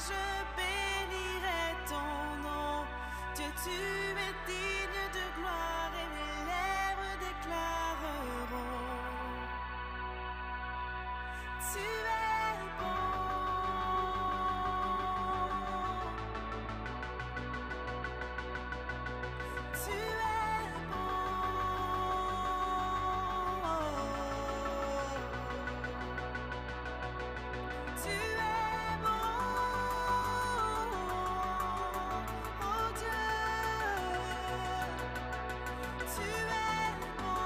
je bénirai ton nom. Dieu, tu es digne de gloire et mes lèvres déclareront. Tu es bon. Tu es bon. Tu es bon. Oh Dieu. Tu es bon.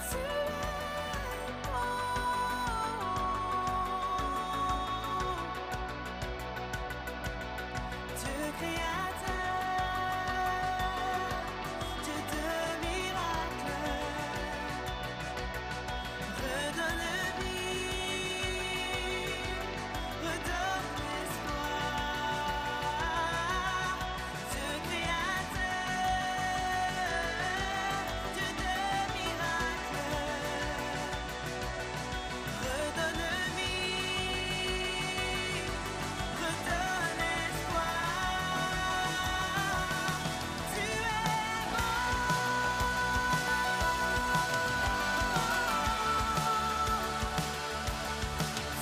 Tu es bon. Dieu créateur, Dieu de miracles, redonne vie, redonne espoir. Dieu créateur, Dieu de miracles, redonne vie, redonne espoir. Tu es bon.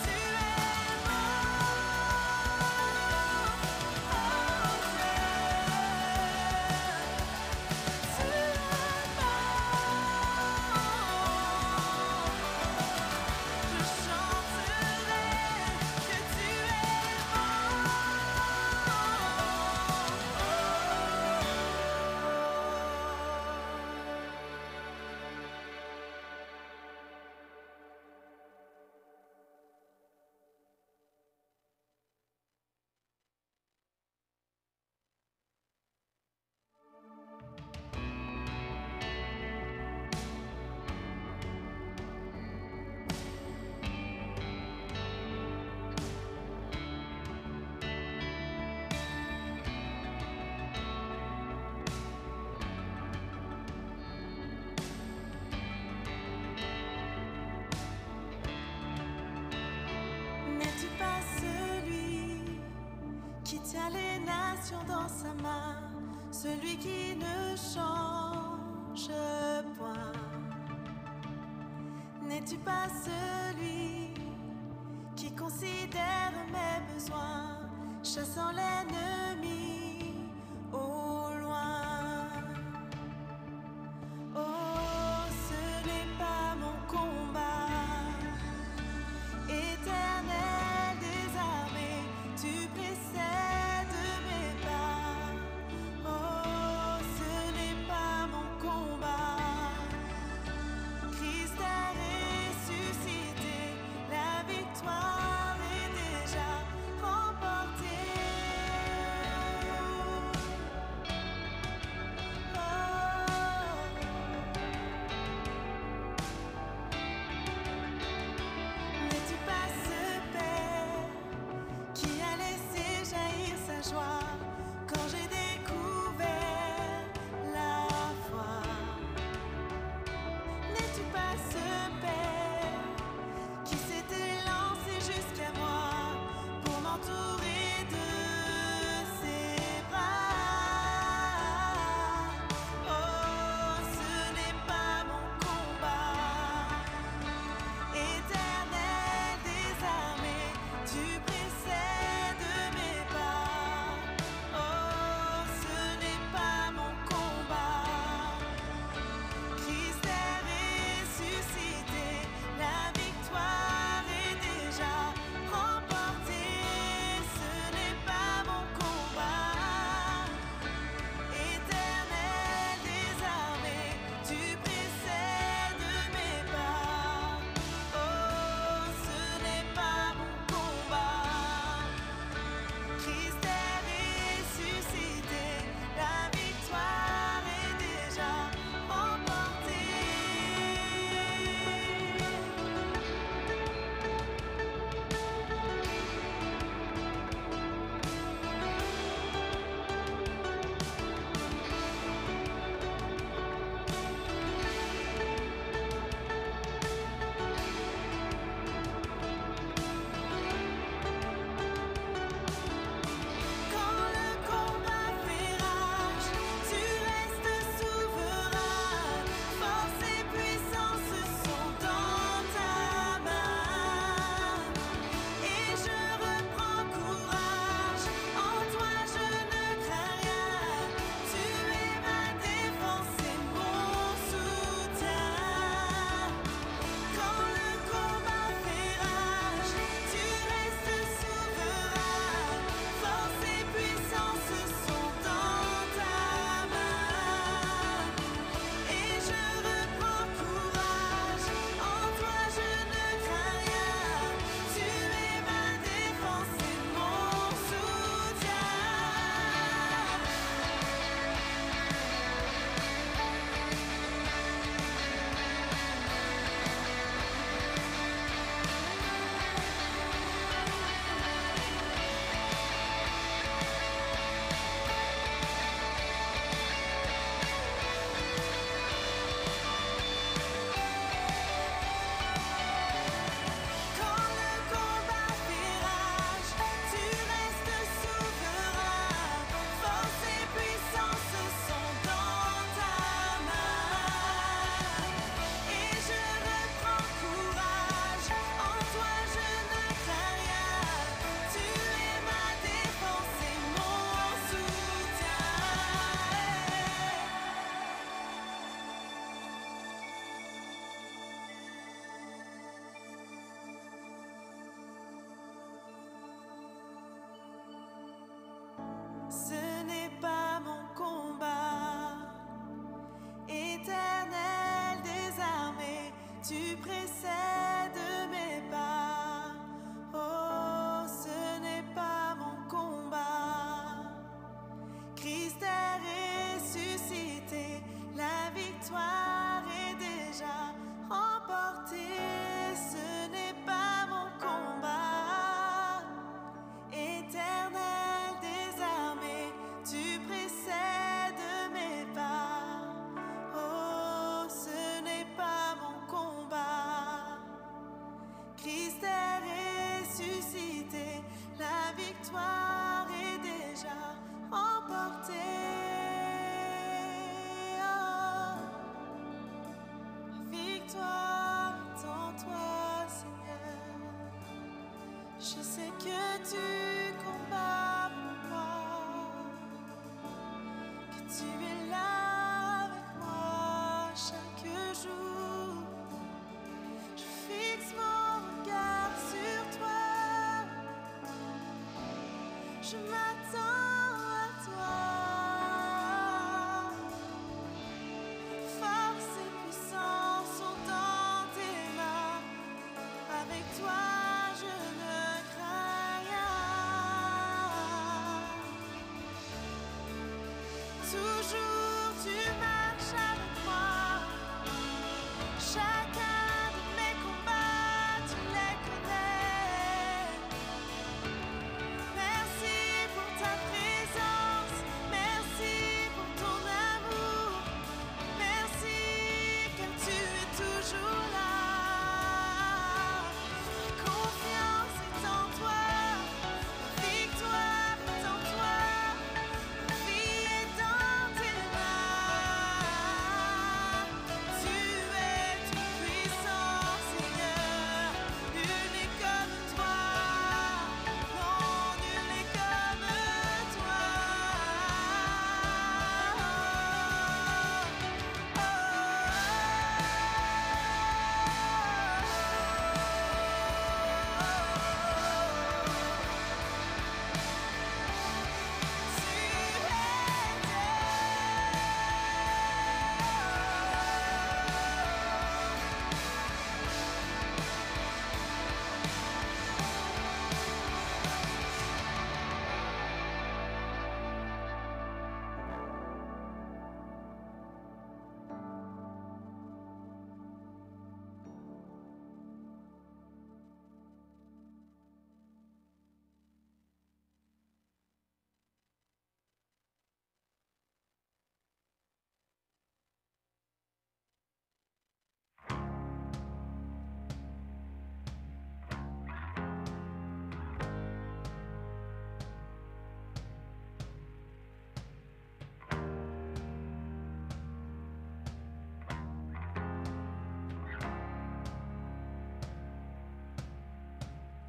Tu es Je chanterai que tu es N'es-tu pas celui qui tient les nations dans sa main, celui qui ne change point? N'es-tu pas celui qui considère mes besoins, chassant l'ennemi au loin? Oh, ce n'est pas mon combat. Éternel des armées, tu précèdes mes pas. Oh, ce n'est pas mon combat. Christ a ressuscité, la victoire est déjà remportée. je m'attends à toi. Force et puissance sont dans tes mains. Avec toi, je ne crains rien. Toujours tu marches avec moi. Chacun de mes combats, tu les connais. Merci pour ta présence, merci pour ton amour, merci car tu es toujours là. Ma confiance est en toi, ma victoire est en toi, ma vie est dans tes mains. Tu es tout puissant, Seigneur, nul n'est comme toi, non, nul n'est comme toi.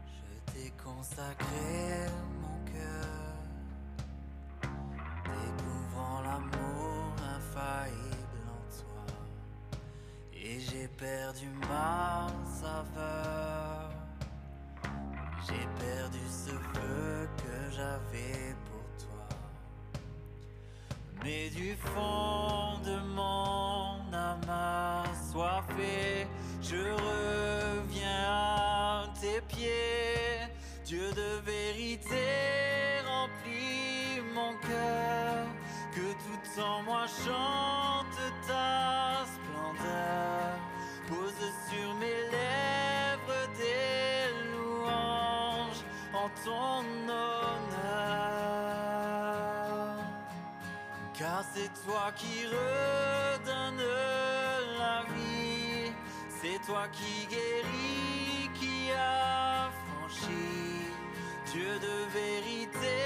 Je t'ai consacré mon cœur, découvrant l'amour infaillible en toi, et j'ai perdu ma saveur, j'ai perdu ce feu que j'avais pour toi. Mais du fond de mon âme assoiffée, je reviens à tes pieds. Dieu de vérité remplit mon cœur, que tout en moi chante ta splendeur. Pose sur mes lèvres des louanges en ton honneur. Car c'est toi qui redonne la vie, c'est toi qui guéris, qui affranchis. Dieu de vérité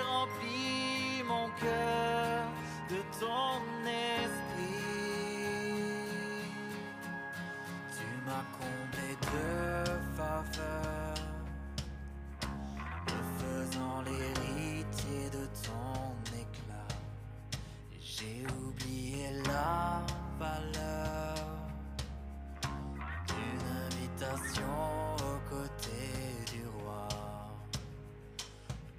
remplis mon cœur de ton esprit. Tu m'as comblé de faveur, me faisant l'héritier de ton éclat. J'ai oublié la valeur d'une invitation aux côtés du roi.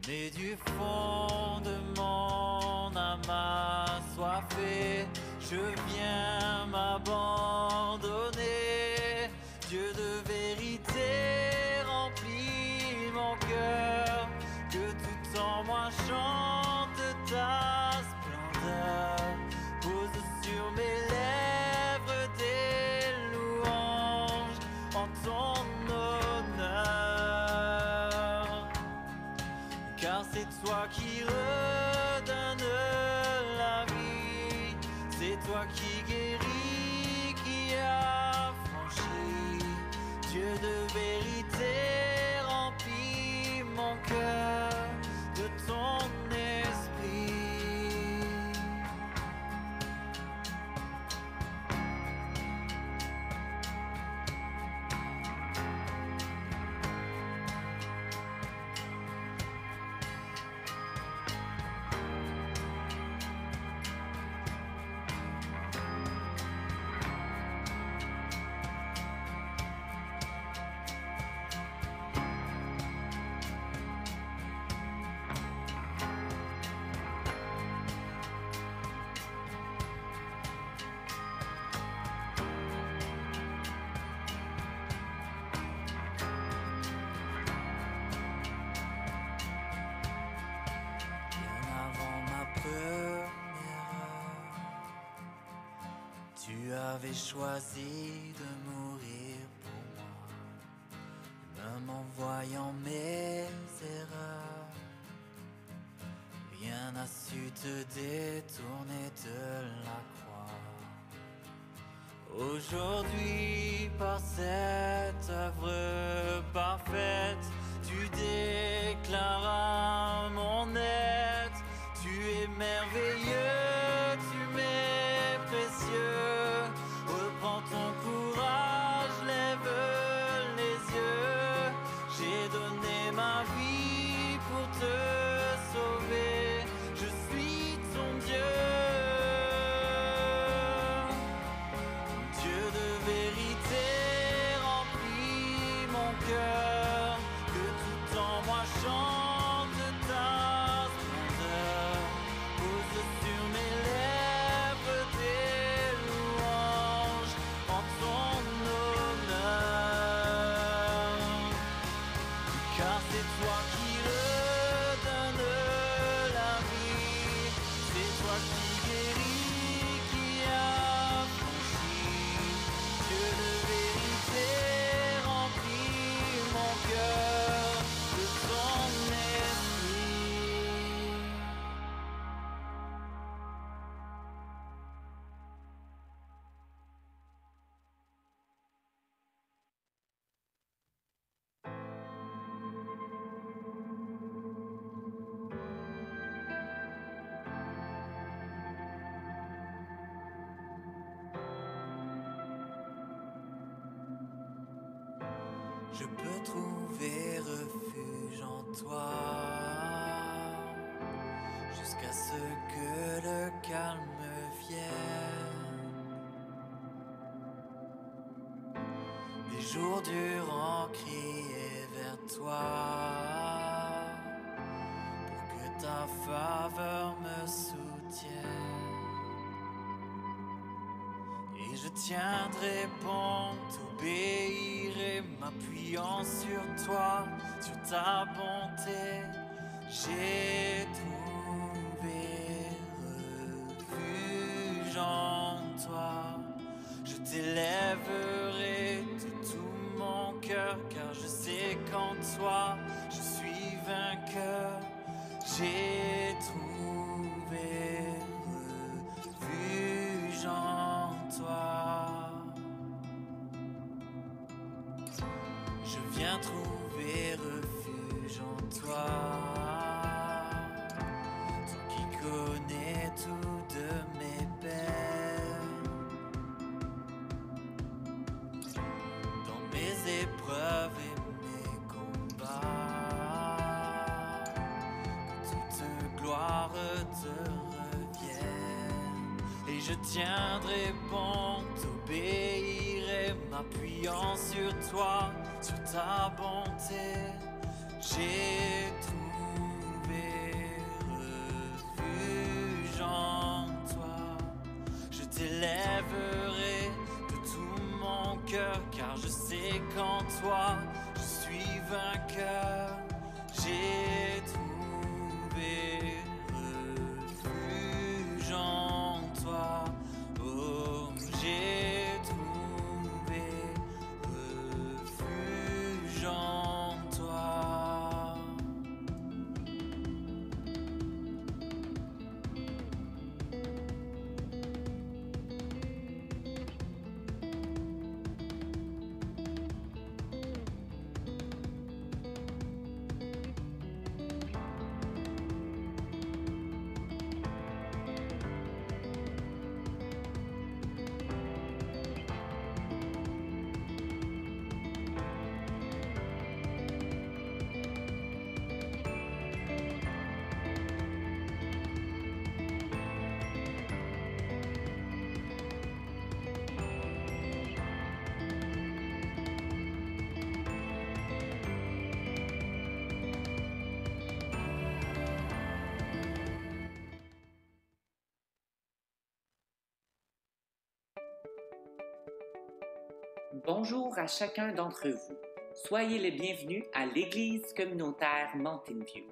Mais du fond de mon âme assoiffée, je viens m'abandonner. Dieu de vérité remplis mon cœur, que tout en moi chante ta splendeur. Pose sur mes lèvres des louanges en ton honneur. Car c'est toi qui redonne la vie, c'est toi qui guéris, qui affranchis. Dieu de vérité remplis mon cœur de ton esprit. avais choisi de mourir pour moi, même en voyant mes erreurs. Rien n'a su te détourner de la croix. Aujourd'hui, par cette œuvre parfaite, tu déclares mon être. Tu es merveilleux, tu m'es précieux. Reprends ton courage, lève les yeux. J'ai donné ma vie pour te sauver. Je suis ton Dieu. Dieu de vérité remplit mon cœur. Que tout en moi chante ta splendeur. Pose sur mes lèvres des louanges en ton honneur. Car c'est toi qui redonne la vie. C'est toi qui guéris, qui affranchis. Dieu de vérité remplit mon cœur de ton esprit. Je peux trouver refuge en toi, jusqu'à ce que le calme vienne. Des jours durant crier vers toi, pour que ta faveur me soutienne. Et je tiendrai bon, t'obéirai, m'appuyant sur toi, sur ta bonté. J'ai trouvé refuge en toi. Je t'élèverai de tout mon cœur, car je sais qu'en toi je suis vainqueur. J'ai trouvé refuge en toi. Je viens trouver refuge en toi, toi qui connais tout de mes peines. Dans mes épreuves et mes combats, que toute gloire te revienne. Et je tiendrai bon, t'obéirai, m'appuyant sur toi, sur ta bonté. J'ai trouvé refuge en toi. Je t'élèverai de tout mon cœur, car je sais qu'en toi je suis vainqueur. J'ai trouvé refuge en toi. Oh, j'ai trouvé refuge en toi. Bonjour à chacun d'entre vous. Soyez les bienvenus à l'Église communautaire Mountain View,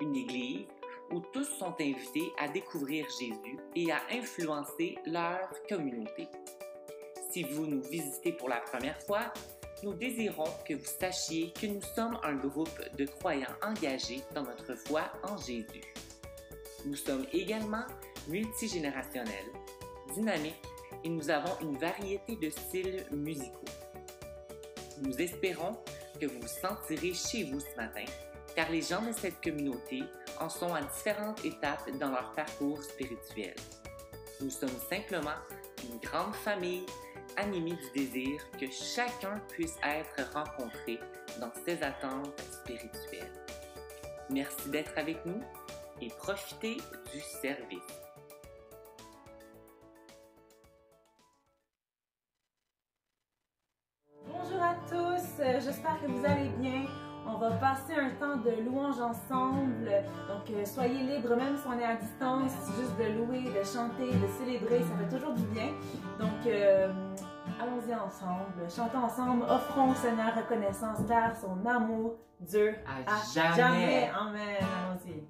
une église où tous sont invités à découvrir Jésus et à influencer leur communauté. Si vous nous visitez pour la première fois, nous désirons que vous sachiez que nous sommes un groupe de croyants engagés dans notre foi en Jésus. Nous sommes également multigénérationnels, dynamiques et nous avons une variété de styles musicaux. Nous espérons que vous vous sentirez chez vous ce matin, car les gens de cette communauté en sont à différentes étapes dans leur parcours spirituel. Nous sommes simplement une grande famille animée du désir que chacun puisse être rencontré dans ses attentes spirituelles. Merci d'être avec nous et profitez du service. Bonjour à tous, j'espère que vous allez bien. On va passer un temps de louange ensemble, donc soyez libres, même si on est à distance, juste de louer, de chanter, de célébrer, ça fait toujours du bien. Donc allons-y ensemble, chantons ensemble, offrons au Seigneur reconnaissance car son amour dure à jamais. Amen, allons-y.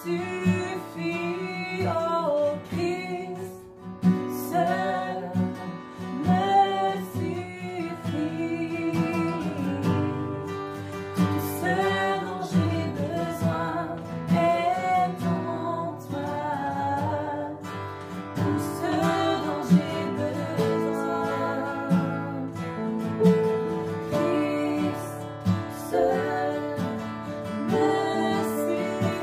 suffit, oh Christ, seul me suffit. Tout ce dont j'ai besoin est en toi. Tout ce dont j'ai besoin, Christ seul me suffit.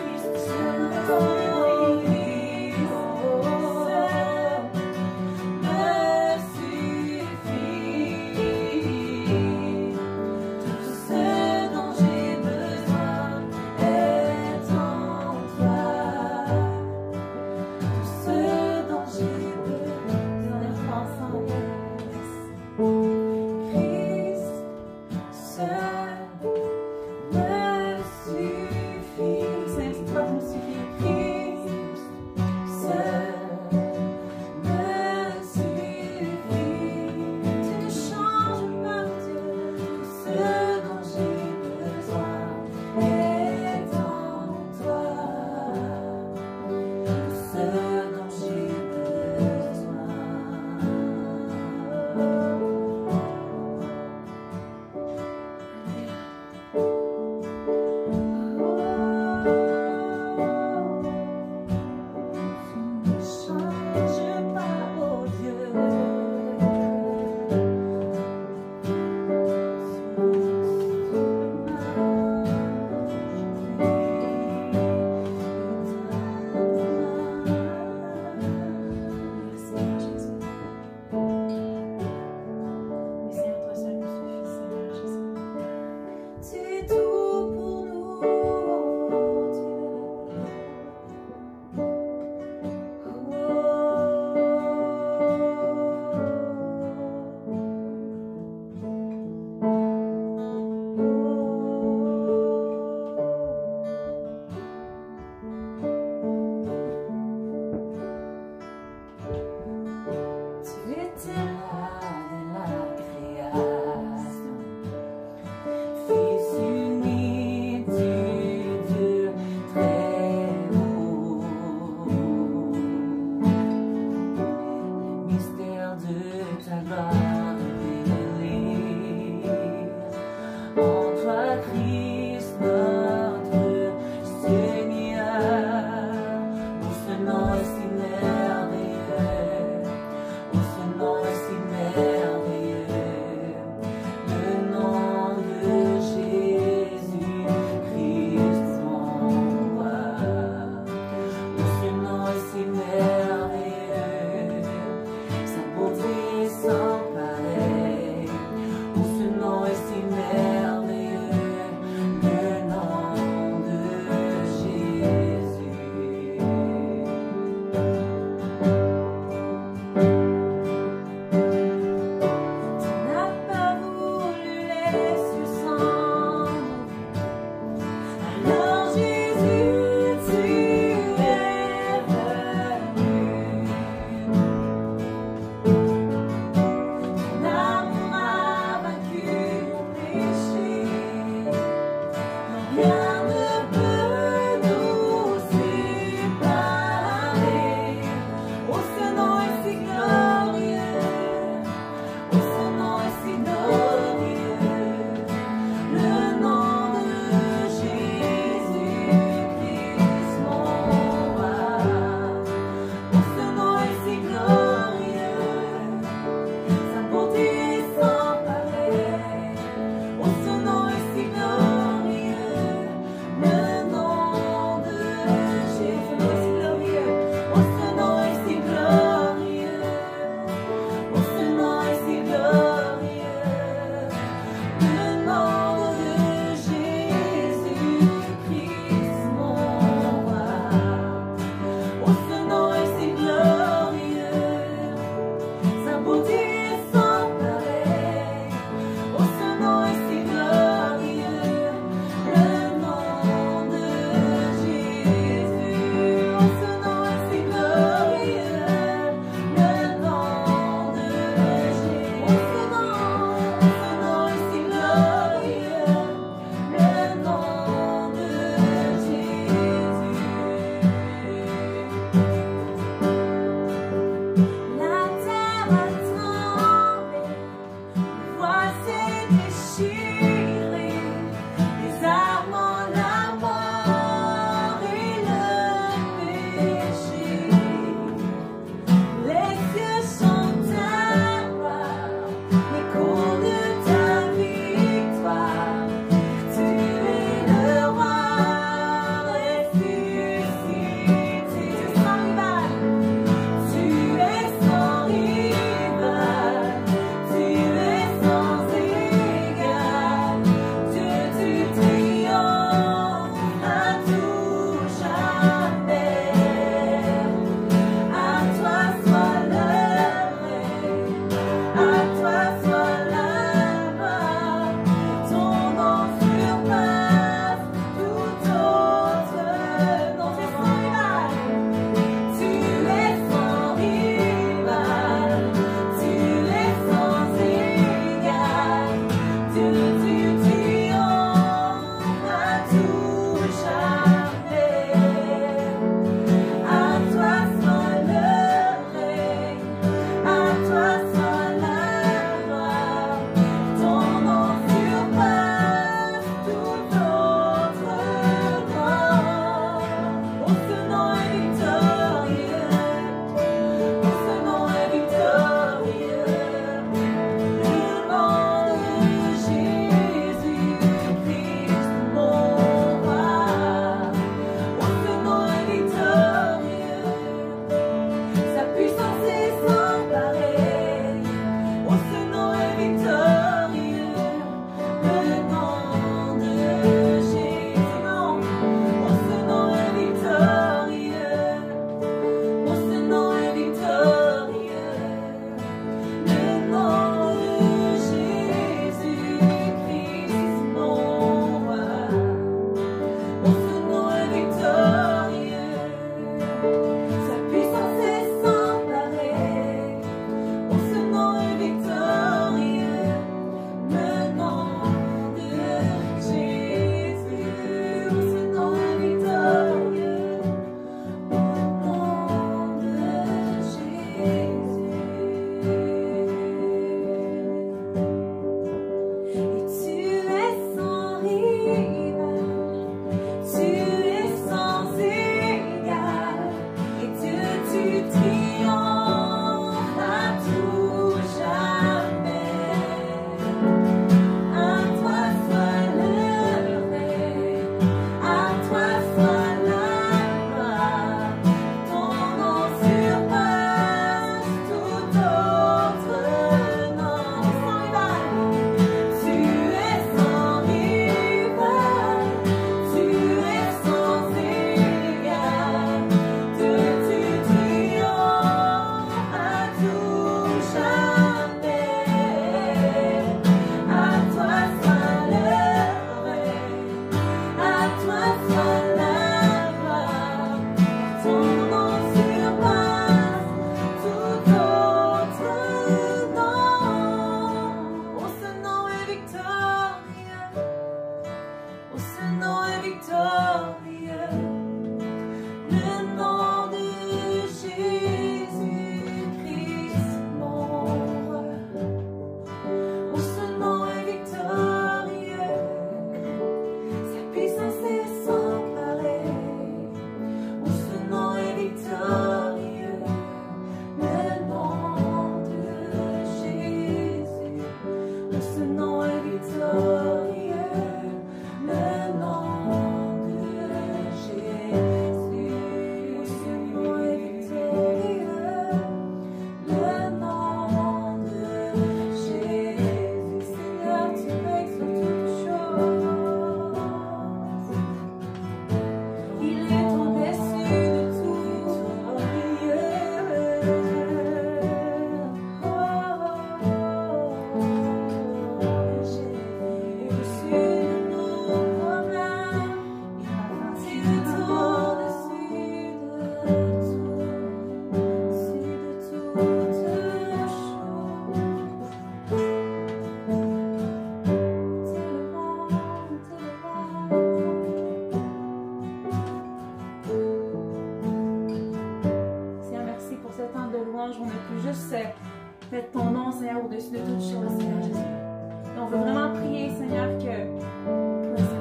mettre ton nom, Seigneur, au-dessus de toutes choses, Seigneur Jésus. Et on veut vraiment prier, Seigneur, que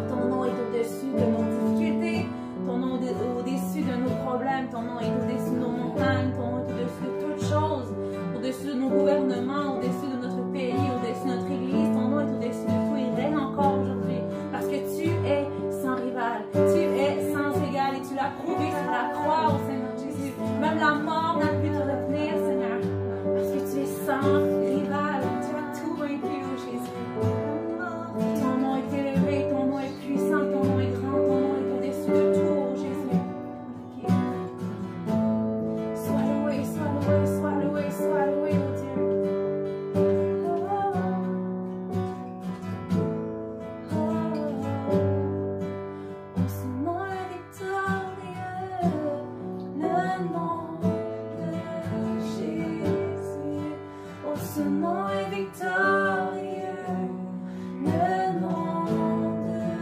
ton nom est au-dessus de nos difficultés, ton nom est au-dessus de nos problèmes, ton nom est au-dessus de nos montagnes, ton nom est au-dessus de toutes choses, au-dessus de nos gouvernements, au-dessus de notre pays, au-dessus de notre Église, ton nom est au-dessus de tout, il règne encore aujourd'hui, parce que tu es sans rival, tu es sans égal et tu l'as prouvé sur la croix, oh Seigneur Jésus. Même la mort n'a pu te retenir, Seigneur, parce que tu es sans rival, tu as tout vaincu, oh Jésus. Ton nom est élevé, ton nom est puissant, ton nom est grand, ton nom est au-dessus de tout, oh Jésus. Sois loué, sois loué, sois loué, sois loué, oh Dieu. Ce nom est victorieux, le nom de Jésus. Oh, ce nom est victorieux, le nom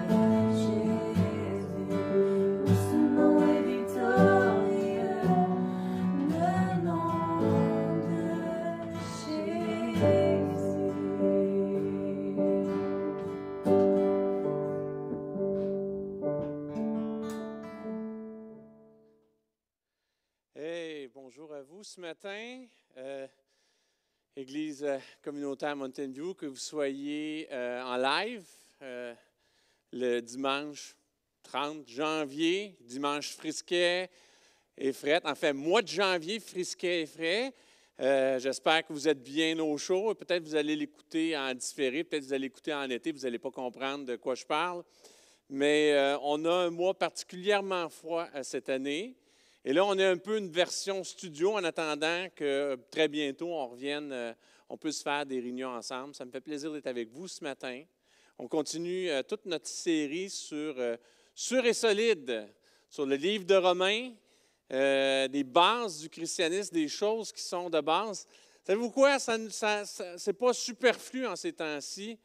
de Jésus. Oh, ce nom est victorieux, le nom de Jésus. Hey, bonjour à vous ce matin. Église communautaire Mountain View, que vous soyez en live le dimanche 30 janvier, dimanche frisquet et frais. En fait, mois de janvier, frisquet et frais. J'espère que vous êtes bien au chaud. Peut-être que vous allez l'écouter en différé, peut-être que vous allez l'écouter en été, vous n'allez pas comprendre de quoi je parle. Mais on a un mois particulièrement froid cette année. Et là, on a un peu une version studio en attendant que très bientôt on revienne, on puisse faire des réunions ensemble. Ça me fait plaisir d'être avec vous ce matin. On continue toute notre série sur Sûr et solide, sur le livre de Romains, des bases du christianisme, des choses qui sont de base. Savez-vous quoi? Ce n'est pas superflu en ces temps-ci.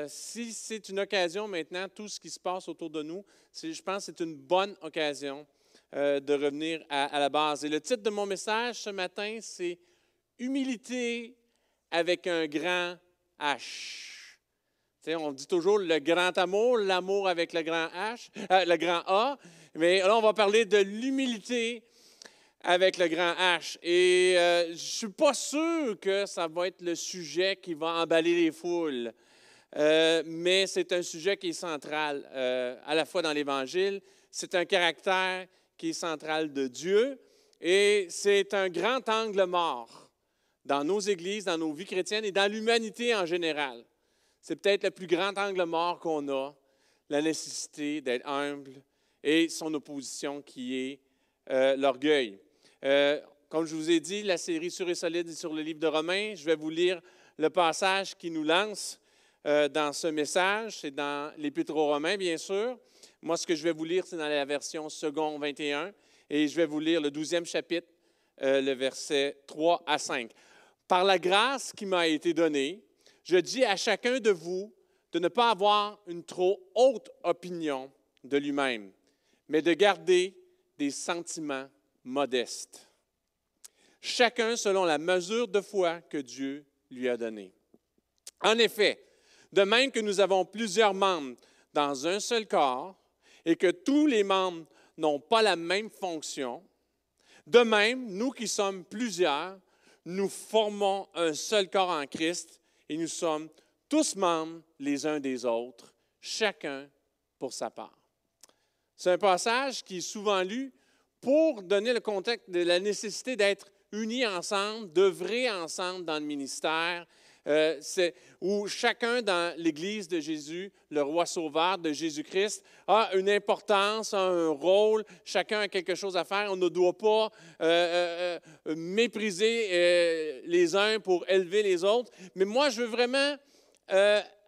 Si c'est une occasion maintenant, tout ce qui se passe autour de nous, je pense que c'est une bonne occasion de revenir à la base. Et le titre de mon message ce matin, c'est « Humilité avec un grand H ». Tu sais, on dit toujours le grand amour, l'amour avec le grand H, le grand A, mais là, on va parler de l'humilité avec le grand H. Et je ne suis pas sûr que ça va être le sujet qui va emballer les foules, mais c'est un sujet qui est central à la fois dans l'Évangile, c'est un caractère qui est central de Dieu, et c'est un grand angle mort dans nos églises, dans nos vies chrétiennes et dans l'humanité en général. C'est peut-être le plus grand angle mort qu'on a, la nécessité d'être humble et son opposition qui est l'orgueil. Comme je vous ai dit, la série Sûr et solide est sur le livre de Romains. Je vais vous lire le passage qui nous lance dans ce message. C'est dans l'Épître aux Romains, bien sûr. Moi, ce que je vais vous lire, c'est dans la version second 21, et je vais vous lire le 12e chapitre, le verset 3 à 5. « Par la grâce qui m'a été donnée, je dis à chacun de vous de ne pas avoir une trop haute opinion de lui-même, mais de garder des sentiments modestes. Chacun selon la mesure de foi que Dieu lui a donnée. En effet, de même que nous avons plusieurs membres dans un seul corps, et que tous les membres n'ont pas la même fonction, de même, nous qui sommes plusieurs, nous formons un seul corps en Christ et nous sommes tous membres les uns des autres, chacun pour sa part. C'est un passage qui est souvent lu pour donner le contexte de la nécessité d'être unis ensemble, d'œuvrer ensemble dans le ministère, où chacun dans l'Église de Jésus, le roi sauveur de Jésus-Christ, a une importance, a un rôle, chacun a quelque chose à faire. On ne doit pas mépriser les uns pour élever les autres. Mais moi, je veux vraiment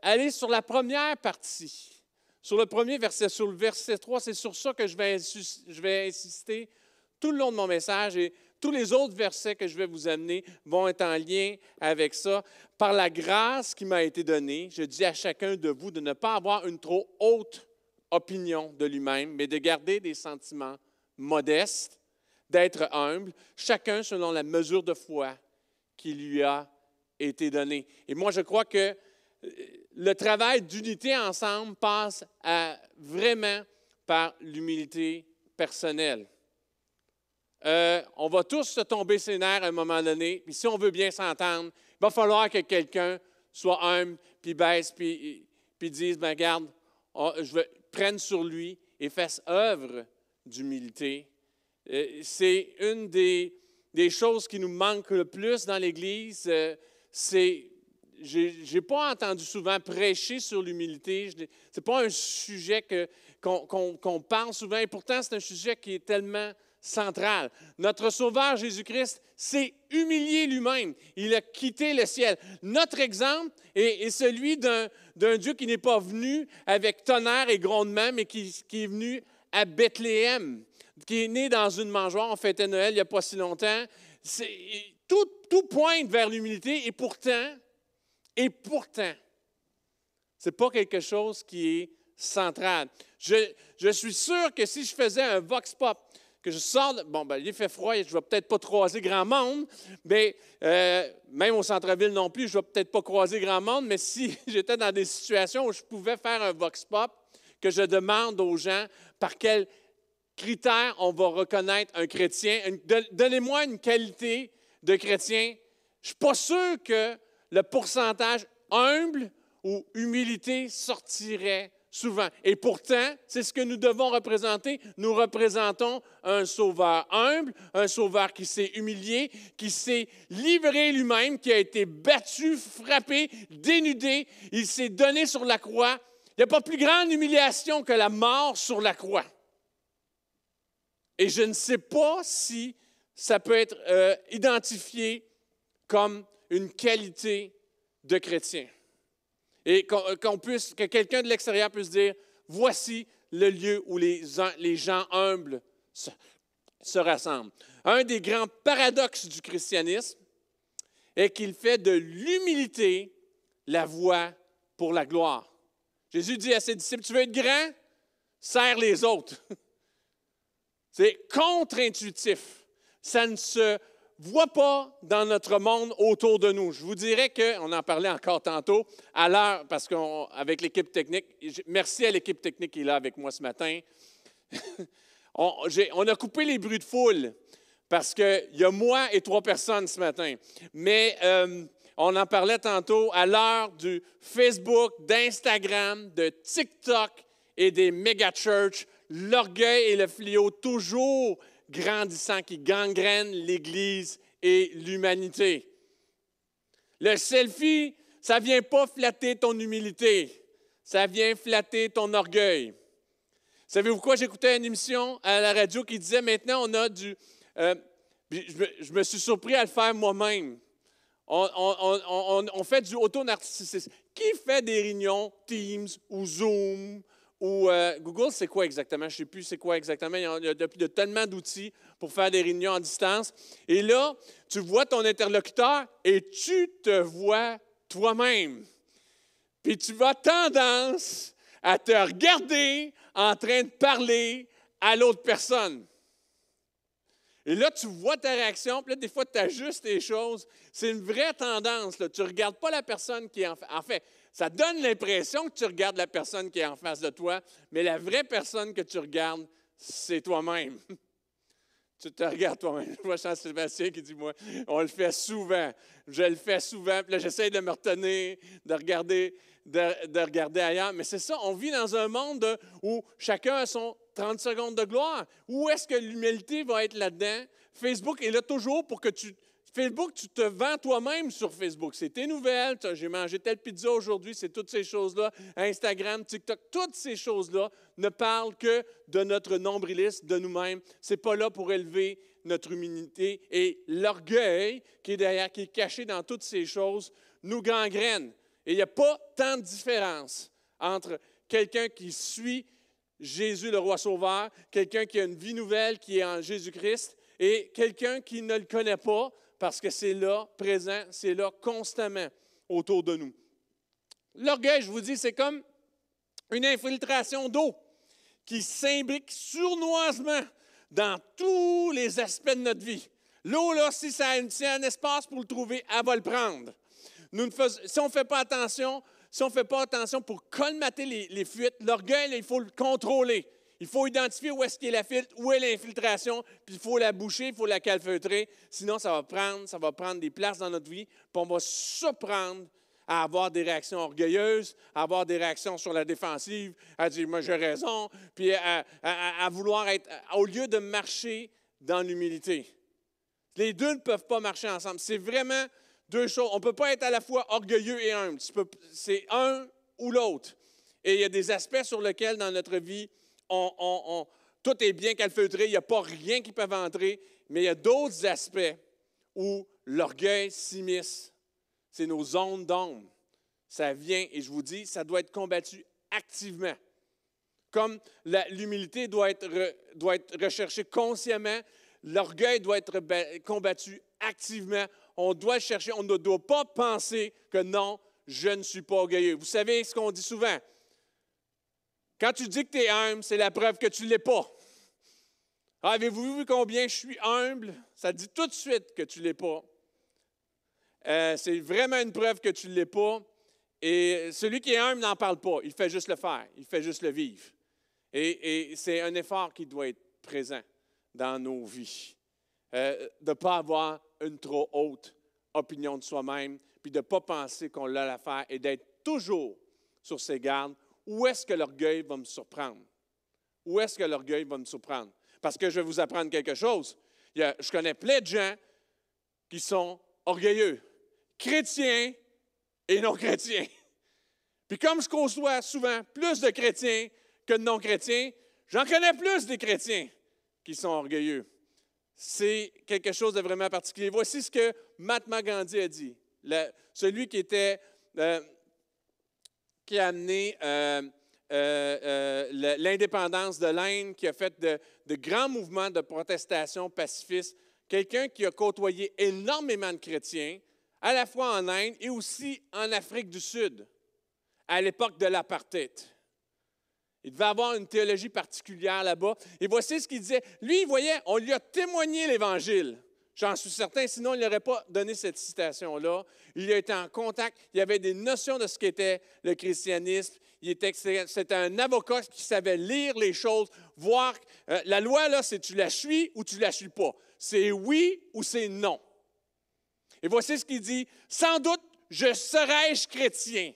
aller sur la première partie, sur le premier verset, sur le verset 3. C'est sur ça que je vais insister tout le long de mon message, et tous les autres versets que je vais vous amener vont être en lien avec ça. Par la grâce qui m'a été donnée, je dis à chacun de vous de ne pas avoir une trop haute opinion de lui-même, mais de garder des sentiments modestes, d'être humble, chacun selon la mesure de foi qui lui a été donné. Et moi, je crois que le travail d'unité ensemble passe vraiment par l'humilité personnelle. On va tous se tomber ses nerfs à un moment donné, puis si on veut bien s'entendre, il va falloir que quelqu'un soit humble, puis baisse, puis dise, ben regarde, prenne sur lui et fasse œuvre d'humilité. C'est une des choses qui nous manque le plus dans l'Église. Je n'ai pas entendu souvent prêcher sur l'humilité. Ce n'est pas un sujet qu'on parle souvent, et pourtant c'est un sujet qui est tellement central. Notre Sauveur Jésus-Christ s'est humilié lui-même. Il a quitté le ciel. Notre exemple est celui d'un Dieu qui n'est pas venu avec tonnerre et grondement, mais qui est venu à Bethléem, qui est né dans une mangeoire. On fêtait Noël il n'y a pas si longtemps. Tout pointe vers l'humilité, et pourtant, ce n'est pas quelque chose qui est central. Je suis sûr que si je faisais un vox pop, que je sors, il fait froid, je ne vais peut-être pas croiser grand monde, mais même au centre-ville non plus, je ne vais peut-être pas croiser grand monde, mais si j'étais dans des situations où je pouvais faire un vox pop, que je demande aux gens par quels critères on va reconnaître un chrétien, donnez-moi une qualité de chrétien, je ne suis pas sûr que le pourcentage humble ou humilité sortirait souvent. Et pourtant, c'est ce que nous devons représenter. Nous représentons un sauveur humble, un sauveur qui s'est humilié, qui s'est livré lui-même, qui a été battu, frappé, dénudé. Il s'est donné sur la croix. Il n'y a pas plus grande humiliation que la mort sur la croix. Et je ne sais pas si ça peut être identifié comme une qualité de chrétien. Et que quelqu'un de l'extérieur puisse dire, voici le lieu où les gens humbles se rassemblent. Un des grands paradoxes du christianisme est qu'il fait de l'humilité la voie pour la gloire. Jésus dit à ses disciples, tu veux être grand? Sers les autres. C'est contre-intuitif. Ça ne se voit pas dans notre monde autour de nous. Je vous dirais qu'on en parlait encore tantôt, à l'heure, parce qu'avec l'équipe technique, merci à l'équipe technique qui est là avec moi ce matin, on a coupé les bruits de foule, parce qu'il y a moi et 3 personnes ce matin. Mais on en parlait tantôt, à l'heure du Facebook, d'Instagram, de TikTok et des méga-churches, l'orgueil et le fléau toujours grandissant qui gangrène l'Église et l'humanité. Le selfie, ça ne vient pas flatter ton humilité, ça vient flatter ton orgueil. Savez-vous quoi? J'écoutais une émission à la radio qui disait maintenant on a du... je me suis surpris à le faire moi-même. On fait du auto-narcissisme. Qui fait des réunions Teams ou Zoom ou Google, c'est quoi exactement? Je ne sais plus c'est quoi exactement. Il y a tellement d'outils pour faire des réunions en distance. Et là, tu vois ton interlocuteur et tu te vois toi-même. Puis tu as tendance à te regarder en train de parler à l'autre personne. Et là, tu vois ta réaction, puis là, des fois, tu ajustes les choses. C'est une vraie tendance. Là. Tu ne regardes pas la personne qui est en face. En fait, ça donne l'impression que tu regardes la personne qui est en face de toi, mais la vraie personne que tu regardes, c'est toi-même. Tu te regardes toi-même. Je vois Jean-Sébastien qui dit, moi, on le fait souvent. Je le fais souvent, puis là, j'essaie de me retenir, de regarder ailleurs. Mais c'est ça, on vit dans un monde où chacun a son 30 secondes de gloire. Où est-ce que l'humilité va être là-dedans? Facebook est là toujours pour que Facebook, tu te vends toi-même sur Facebook. C'est tes nouvelles, j'ai mangé telle pizza aujourd'hui, c'est toutes ces choses-là. Instagram, TikTok, toutes ces choses-là ne parlent que de notre nombrilisme, de nous-mêmes. Ce n'est pas là pour élever notre humilité. Et l'orgueil qui est derrière, qui est caché dans toutes ces choses, nous gangrène. Et il n'y a pas tant de différence entre quelqu'un qui suit Jésus, le roi sauveur, quelqu'un qui a une vie nouvelle, qui est en Jésus-Christ, et quelqu'un qui ne le connaît pas, parce que c'est là, présent, c'est là constamment autour de nous. L'orgueil, je vous dis, c'est comme une infiltration d'eau qui s'imbrique sournoisement dans tous les aspects de notre vie. L'eau, là, si c'est un espace pour le trouver, elle va le prendre. Si on ne fait pas attention, pour colmater les fuites, l'orgueil, là, il faut le contrôler. Il faut identifier où est-ce qu'il y a la fuite, où est l'infiltration, puis il faut la boucher, il faut la calfeutrer. Sinon, ça va prendre des places dans notre vie, puis on va se surprendre à avoir des réactions orgueilleuses, à avoir des réactions sur la défensive, à dire « moi j'ai raison », puis à vouloir être, au lieu de marcher dans l'humilité. Les deux ne peuvent pas marcher ensemble. C'est vraiment deux choses. On ne peut pas être à la fois orgueilleux et humble. C'est un ou l'autre. Et il y a des aspects sur lesquels, dans notre vie, tout est bien calfeutré, il n'y a pas rien qui peut entrer, mais il y a d'autres aspects où l'orgueil s'immisce. C'est nos zones d'ombre. Ça vient, et je vous dis, ça doit être combattu activement. Comme l'humilité doit être recherchée consciemment, l'orgueil doit être combattu activement. On doit le chercher. On ne doit pas penser que non, je ne suis pas orgueilleux. Vous savez ce qu'on dit souvent? Quand tu dis que tu es humble, c'est la preuve que tu ne l'es pas. Avez-vous vu combien je suis humble? Ça dit tout de suite que tu ne l'es pas. C'est vraiment une preuve que tu ne l'es pas. Et celui qui est humble n'en parle pas. Il fait juste le faire. Il fait juste le vivre. Et c'est un effort qui doit être présent dans nos vies. De ne pas avoir une trop haute opinion de soi-même, puis de ne pas penser qu'on l'a l'affaire et d'être toujours sur ses gardes. Où est-ce que l'orgueil va me surprendre? Où est-ce que l'orgueil va me surprendre? Parce que je vais vous apprendre quelque chose. Je connais plein de gens qui sont orgueilleux, chrétiens et non-chrétiens. Puis comme je côtoie souvent plus de chrétiens que de non-chrétiens, j'en connais plus des chrétiens qui sont orgueilleux. C'est quelque chose de vraiment particulier. Voici ce que Mahatma Gandhi a dit. Celui qui a amené l'indépendance de l'Inde, qui a fait de grands mouvements de protestation pacifiste, quelqu'un qui a côtoyé énormément de chrétiens, à la fois en Inde et aussi en Afrique du Sud, à l'époque de l'apartheid. Il devait avoir une théologie particulière là-bas. Et voici ce qu'il disait. Lui, il voyait, on lui a témoigné l'Évangile. J'en suis certain, sinon il n'aurait pas donné cette citation-là. Il a été en contact, il avait des notions de ce qu'était le christianisme. C'était un avocat qui savait lire les choses, voir. La loi, là, c'est tu la suis ou tu ne la suis pas. C'est oui ou c'est non. Et voici ce qu'il dit. Sans doute, je serais-je chrétien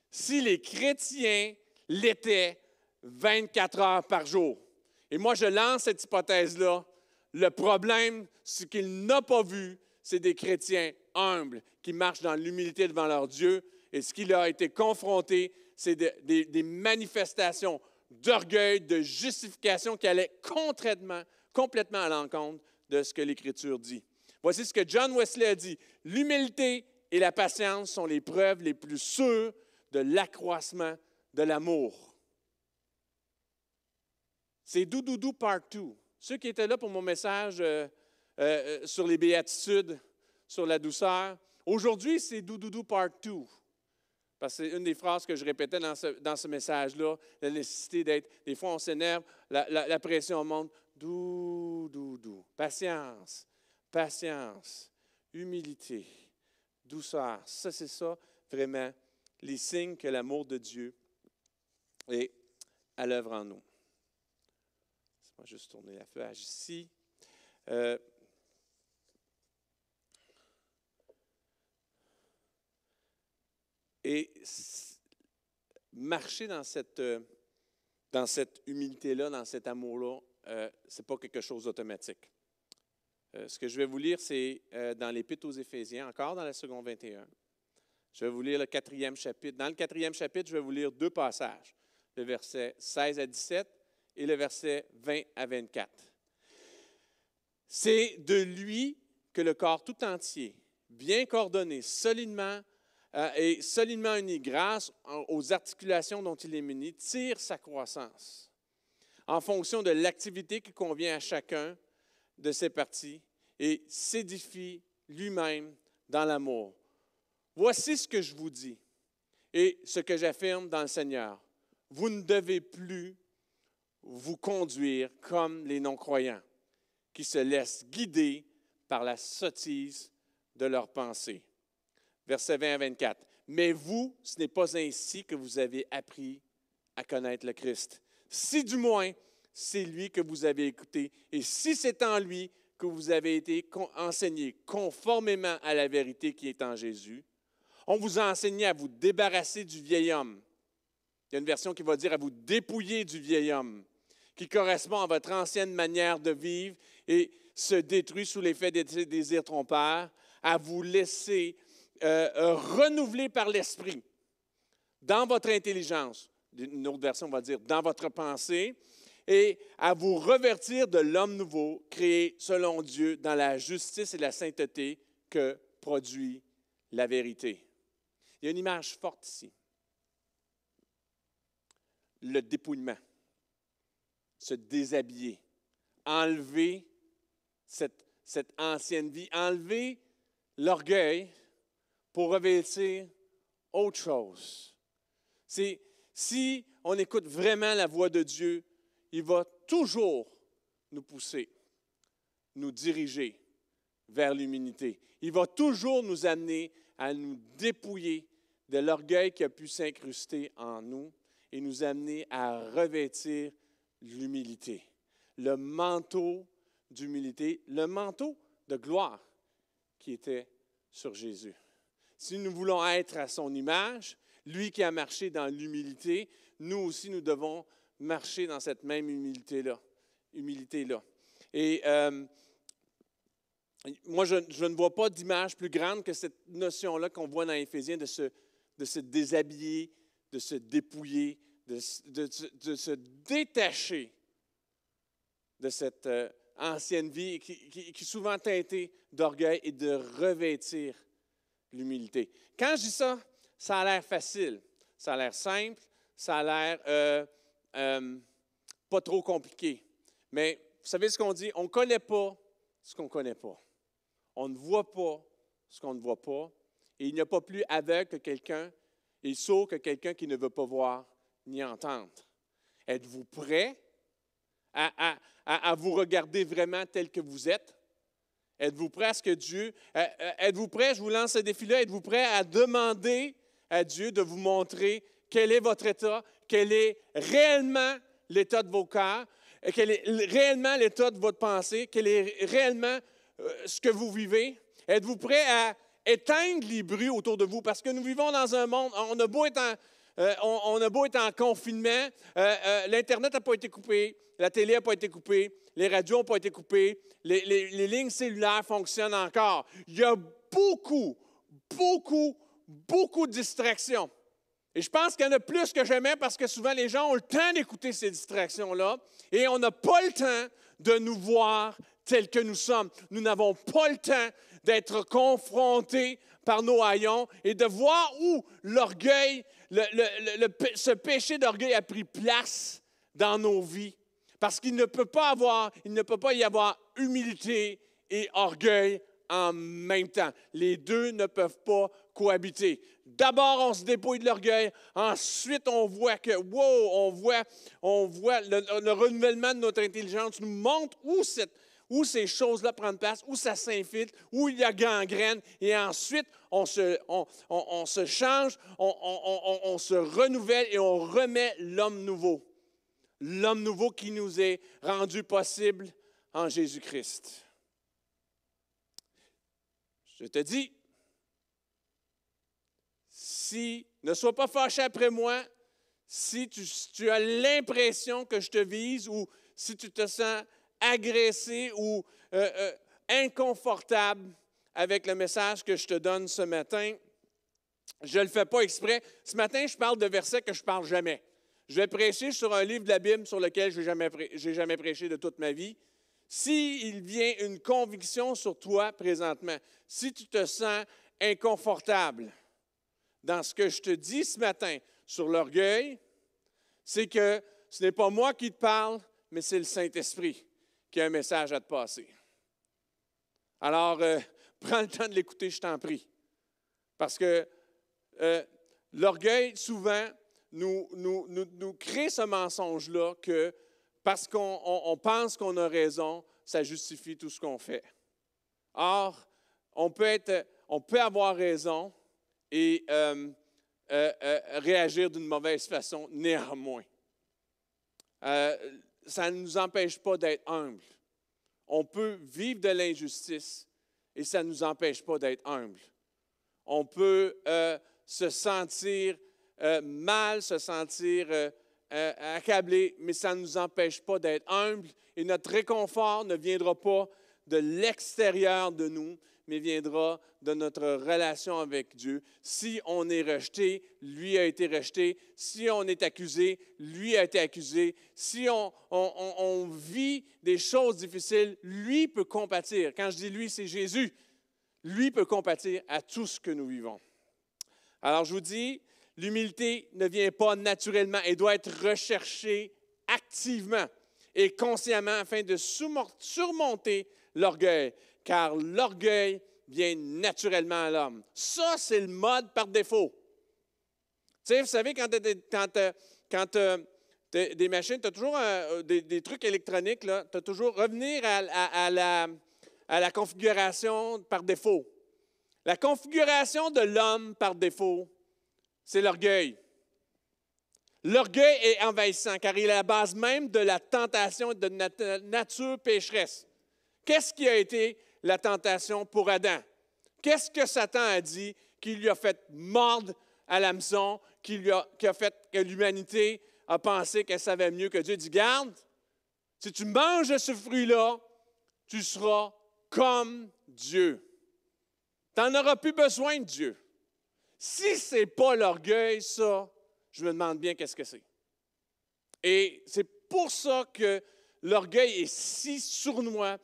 si les chrétiens l'étaient 24 heures par jour. Et moi, je lance cette hypothèse-là. Le problème, ce qu'il n'a pas vu, c'est des chrétiens humbles qui marchent dans l'humilité devant leur Dieu. Et ce qu'il a été confronté, c'est des manifestations d'orgueil, de justification qui allaient complètement à l'encontre de ce que l'Écriture dit. Voici ce que John Wesley a dit. L'humilité et la patience sont les preuves les plus sûres de l'accroissement de l'amour. C'est Doudoudou Part 2. Ceux qui étaient là pour mon message sur les béatitudes, sur la douceur, aujourd'hui, c'est Doudoudou Part 2. Parce que c'est une des phrases que je répétais dans ce message-là, la nécessité d'être, des fois on s'énerve, la pression monte, doudou, patience, humilité, douceur. Ça, c'est ça, vraiment, les signes que l'amour de Dieu est à l'œuvre en nous. On va juste tourner la page ici. Et marcher dans cette humilité-là, dans cet amour-là, ce n'est pas quelque chose d'automatique. Ce que je vais vous lire, c'est dans l'Épître aux Éphésiens, encore dans la seconde 21. Je vais vous lire le 4e chapitre. Dans le 4e chapitre, je vais vous lire 2 passages, le verset 16 à 17 et le verset 20 à 24. C'est de lui que le corps tout entier, bien coordonné, solidement uni, grâce aux articulations dont il est muni, tire sa croissance en fonction de l'activité qui convient à chacun de ses parties et s'édifie lui-même dans l'amour. Voici ce que je vous dis et ce que j'affirme dans le Seigneur. Vous ne devez plus vous conduire comme les non-croyants qui se laissent guider par la sottise de leurs pensées. Versets 20 à 24. Mais vous, ce n'est pas ainsi que vous avez appris à connaître le Christ. Si du moins, c'est lui que vous avez écouté, et si c'est en lui que vous avez été enseigné conformément à la vérité qui est en Jésus, on vous a enseigné à vous débarrasser du vieil homme. Il y a une version qui va dire à vous dépouiller du vieil homme, qui correspond à votre ancienne manière de vivre et se détruit sous l'effet des désirs trompeurs, à vous laisser renouveler par l'esprit dans votre intelligence. Une autre version va dire dans votre pensée, et à vous revêtir de l'homme nouveau, créé selon Dieu dans la justice et la sainteté que produit la vérité. Il y a une image forte ici. Le dépouillement, se déshabiller, enlever cette ancienne vie, enlever l'orgueil pour revêtir autre chose. Si on écoute vraiment la voix de Dieu, il va toujours nous pousser, nous diriger vers l'humilité. Il va toujours nous amener à nous dépouiller de l'orgueil qui a pu s'incruster en nous et nous amener à revêtir l'humilité, le manteau d'humilité, le manteau de gloire qui était sur Jésus. Si nous voulons être à son image, lui qui a marché dans l'humilité, nous aussi, nous devons marcher dans cette même humilité-là. Et moi, je ne vois pas d'image plus grande que cette notion-là qu'on voit dans Éphésiens de se déshabiller, de se dépouiller, de se détacher de cette ancienne vie qui souvent teintée d'orgueil et de revêtir l'humilité. Quand je dis ça, ça a l'air facile, ça a l'air simple, ça a l'air pas trop compliqué. Mais vous savez ce qu'on dit? On ne connaît pas ce qu'on ne connaît pas. On ne voit pas ce qu'on ne voit pas. Et il n'y a pas plus aveugle que quelqu'un et sourd que quelqu'un qui ne veut pas voir ni entendre. Êtes-vous prêt à vous regarder vraiment tel que vous êtes? Êtes-vous prêt à ce que Dieu... êtes-vous prêt, je vous lance ce défi-là, êtes-vous prêt à demander à Dieu de vous montrer quel est votre état, quel est réellement l'état de vos cœurs, quel est réellement l'état de votre pensée, quel est réellement ce que vous vivez? Êtes-vous prêt à éteindre les bruits autour de vous? Parce que nous vivons dans un monde, on a beau être en confinement, l'Internet n'a pas été coupé, la télé n'a pas été coupée, les radios n'ont pas été coupées, les lignes cellulaires fonctionnent encore. Il y a beaucoup de distractions. Et je pense qu'il y en a plus que jamais parce que souvent les gens ont le temps d'écouter ces distractions-là et on n'a pas le temps de nous voir tels que nous sommes. Nous n'avons pas le temps d'être confrontés par nos haillons et de voir où l'orgueil, ce péché d'orgueil a pris place dans nos vies. Parce qu'il ne peut pas y avoir humilité et orgueil en même temps. Les deux ne peuvent pas cohabiter. D'abord, on se dépouille de l'orgueil. Ensuite, on voit que, on voit le renouvellement de notre intelligence nous montre où ces choses-là prennent place, où ça s'infiltre, où il y a gangrène. Et ensuite, on se change, on se renouvelle et on remet l'homme nouveau. L'homme nouveau qui nous est rendu possible en Jésus-Christ. Je te dis, ne sois pas fâché après moi si tu as l'impression que je te vise ou si tu te sens agressé ou inconfortable avec le message que je te donne ce matin. Je ne le fais pas exprès. Ce matin, je parle de versets que je ne parle jamais. Je vais prêcher sur un livre de la Bible sur lequel je n'ai jamais prêché de toute ma vie. S'il vient une conviction sur toi présentement, si tu te sens inconfortable dans ce que je te dis ce matin sur l'orgueil, c'est que ce n'est pas moi qui te parle, mais c'est le Saint-Esprit qui a un message à te passer. Alors, prends le temps de l'écouter, je t'en prie. Parce que l'orgueil, souvent, nous crée ce mensonge-là que parce qu'on pense qu'on a raison, ça justifie tout ce qu'on fait. Or, on peut avoir raison et réagir d'une mauvaise façon néanmoins. Ça ne nous empêche pas d'être humbles. On peut vivre de l'injustice et ça ne nous empêche pas d'être humbles. On peut se sentir mal, se sentir accablé, mais ça ne nous empêche pas d'être humbles et notre réconfort ne viendra pas de l'extérieur de nous, mais viendra de notre relation avec Dieu. Si on est rejeté, lui a été rejeté. Si on est accusé, lui a été accusé. Si on vit des choses difficiles, lui peut compatir. Quand je dis lui, c'est Jésus. Lui peut compatir à tout ce que nous vivons. Alors je vous dis, l'humilité ne vient pas naturellement et doit être recherchée activement et consciemment afin de surmonter l'orgueil, car l'orgueil vient naturellement à l'homme. Ça, c'est le mode par défaut. Tu sais, vous savez, quand tu as des machines, tu as toujours des trucs électroniques, tu as toujours revenir à la configuration par défaut. La configuration de l'homme par défaut, c'est l'orgueil. L'orgueil est envahissant, car il est à la base même de la tentation de nature pécheresse. Qu'est-ce qui a été la tentation pour Adam? Qu'est-ce que Satan a dit qui lui a fait mordre à l'hameçon, qui a fait que l'humanité a pensé qu'elle savait mieux que Dieu? Il dit, garde, si tu manges de ce fruit-là, tu seras comme Dieu. Tu n'en auras plus besoin de Dieu. Si ce n'est pas l'orgueil, ça, je me demande bien qu'est-ce que c'est. Et c'est pour ça que l'orgueil est si sournois,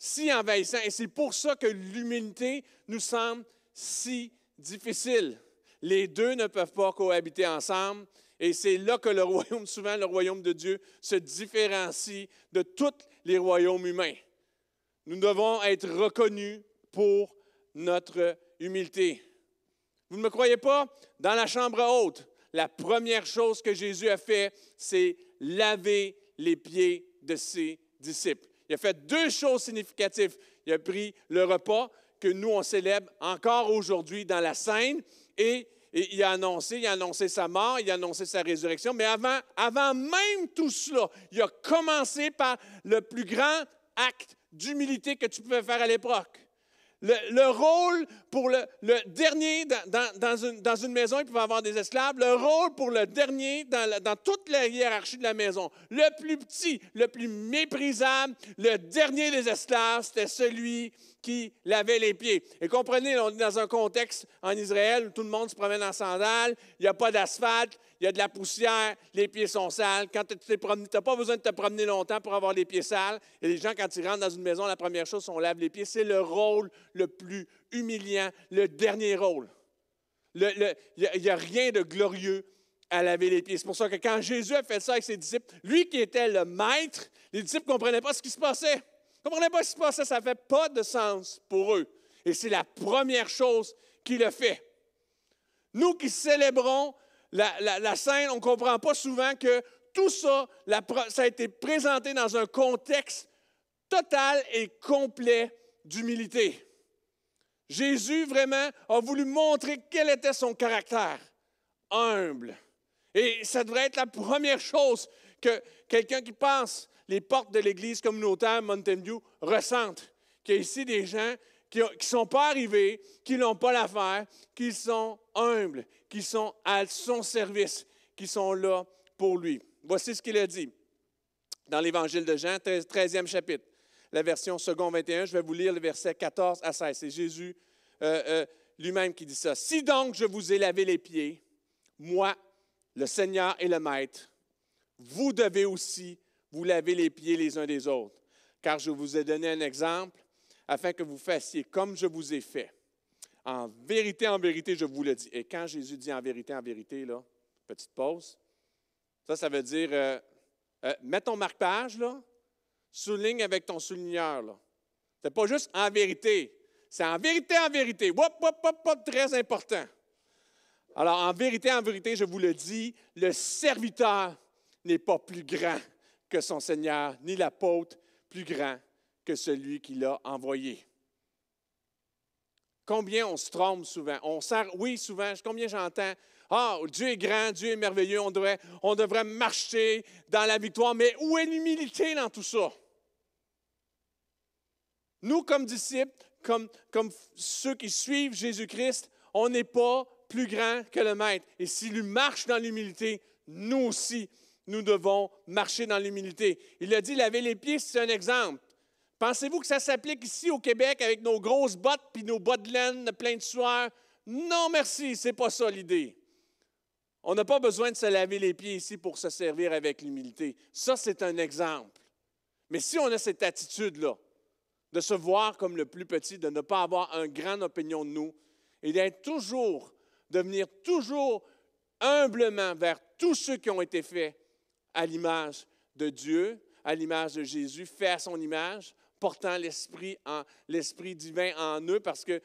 si envahissant, et c'est pour ça que l'humilité nous semble si difficile. Les deux ne peuvent pas cohabiter ensemble, et c'est là que souvent le royaume de Dieu se différencie de tous les royaumes humains. Nous devons être reconnus pour notre humilité. Vous ne me croyez pas? Dans la chambre haute, la première chose que Jésus a fait, c'est laver les pieds de ses disciples. Il a fait deux choses significatives. Il a pris le repas que nous, on célèbre encore aujourd'hui dans la scène et il a annoncé sa mort, il a annoncé sa résurrection. Mais avant même tout cela, il a commencé par le plus grand acte d'humilité que tu pouvais faire à l'époque. Le rôle pour le dernier dans une maison, il pouvait avoir des esclaves. Le rôle pour le dernier dans toute la hiérarchie de la maison, le plus petit, le plus méprisable, le dernier des esclaves, c'était celui qui lavait les pieds. Et comprenez, on est dans un contexte en Israël où tout le monde se promène en sandales, il n'y a pas d'asphalte, il y a de la poussière, les pieds sont sales. Quand tu n'as pas besoin de te promener longtemps pour avoir les pieds sales. Et les gens, quand ils rentrent dans une maison, la première chose, c'est qu'on lave les pieds. C'est le rôle le plus humiliant, le dernier rôle. Il n'y a rien de glorieux à laver les pieds. C'est pour ça que quand Jésus a fait ça avec ses disciples, lui qui était le maître, les disciples ne comprenaient pas ce qui se passait. Ils ne comprenaient pas ce qui se passait. Ça ne fait pas de sens pour eux. Et c'est la première chose qu'il a fait. Nous qui célébrons la scène, on ne comprend pas souvent que tout ça, ça a été présenté dans un contexte total et complet d'humilité. Jésus, vraiment, a voulu montrer quel était son caractère, humble. Et ça devrait être la première chose que quelqu'un qui passe les portes de l'Église communautaire Mountain View ressente. Qu'il y a ici des gens qui ne sont pas arrivés, qui n'ont pas l'affaire, qui sont humbles, qui sont à son service, qui sont là pour lui. Voici ce qu'il a dit dans l'Évangile de Jean, 13e chapitre, la version second 21. Je vais vous lire le verset 14 à 16. C'est Jésus lui-même qui dit ça. « Si donc je vous ai lavé les pieds, moi, le Seigneur et le Maître, vous devez aussi vous laver les pieds les uns des autres, car je vous ai donné un exemple, afin que vous fassiez comme je vous ai fait. En vérité, je vous le dis. » Et quand Jésus dit en vérité, là, petite pause, ça veut dire, mets ton marque-page, là, souligne avec ton souligneur. Ce n'est pas juste en vérité, c'est en vérité. Wop, très important. Alors, en vérité, je vous le dis, le serviteur n'est pas plus grand que son Seigneur, ni l'apôtre plus grand que celui qui l'a envoyé. combien on se trompe souvent. Oui, souvent, combien j'entends, « Ah, Dieu est grand, Dieu est merveilleux, on devrait marcher dans la victoire. » Mais où est l'humilité dans tout ça? Nous, comme disciples, comme ceux qui suivent Jésus-Christ, on n'est pas plus grand que le Maître. Et s'il lui marche dans l'humilité, nous aussi, nous devons marcher dans l'humilité. Il a dit, laver les pieds, c'est un exemple. Pensez-vous que ça s'applique ici au Québec avec nos grosses bottes puis nos bottes de laine plein de sueur? Non, merci, c'est pas ça l'idée. On n'a pas besoin de se laver les pieds ici pour se servir avec l'humilité. Ça, c'est un exemple. Mais si on a cette attitude-là, de se voir comme le plus petit, de ne pas avoir une grande opinion de nous, et de venir toujours humblement vers tous ceux qui ont été faits à l'image de Dieu, à l'image de Jésus, fait à son image, portant l'Esprit divin en eux, parce que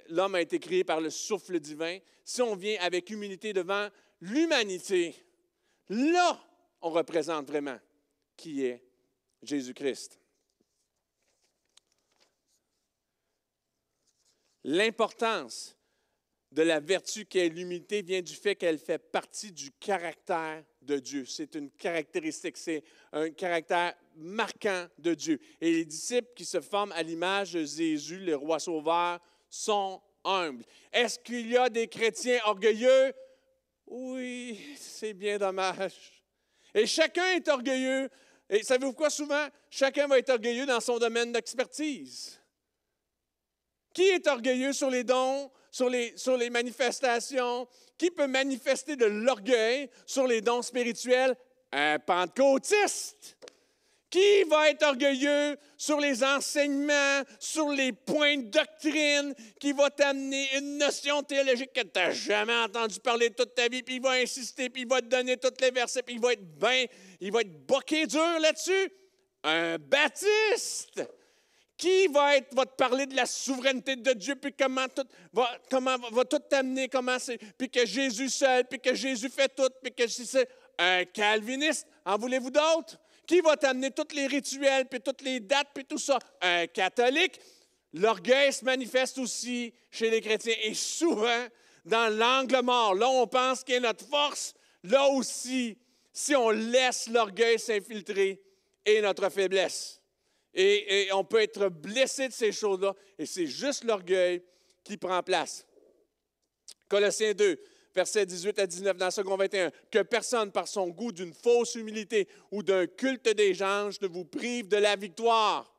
l'homme a été créé par le souffle divin. Si on vient avec humilité devant l'humanité, là, on représente vraiment qui est Jésus-Christ. L'importance de la vertu qu'est l'humilité vient du fait qu'elle fait partie du caractère de Dieu. C'est une caractéristique, c'est un caractère marquant de Dieu. Et les disciples qui se forment à l'image de Jésus, le roi sauveur, sont humbles. Est-ce qu'il y a des chrétiens orgueilleux? Oui, c'est bien dommage. Et chacun est orgueilleux. Et savez-vous quoi souvent? Chacun va être orgueilleux dans son domaine d'expertise. Qui est orgueilleux sur les dons, sur les manifestations? Qui peut manifester de l'orgueil sur les dons spirituels? Un pentecôtiste. Qui va être orgueilleux sur les enseignements, sur les points de doctrine, qui va t'amener une notion théologique que tu n'as jamais entendu parler toute ta vie, puis il va insister, puis il va te donner tous les versets, puis il va être boqué dur là-dessus? Un baptiste. Qui va te parler de la souveraineté de Dieu, puis comment va tout t'amener, puis que Jésus seul, puis que Jésus fait tout, puis que c'est un calviniste. En voulez-vous d'autres? Qui va t'amener tous les rituels, puis toutes les dates, puis tout ça? Un catholique. L'orgueil se manifeste aussi chez les chrétiens. Et souvent, dans l'angle mort, là où on pense qu'il est notre force, là aussi, si on laisse l'orgueil s'infiltrer, est notre faiblesse. Et on peut être blessé de ces choses-là, et c'est juste l'orgueil qui prend place. Colossiens 2, versets 18 à 19, dans le second 21. « Que personne, par son goût d'une fausse humilité ou d'un culte des anges, ne vous prive de la victoire.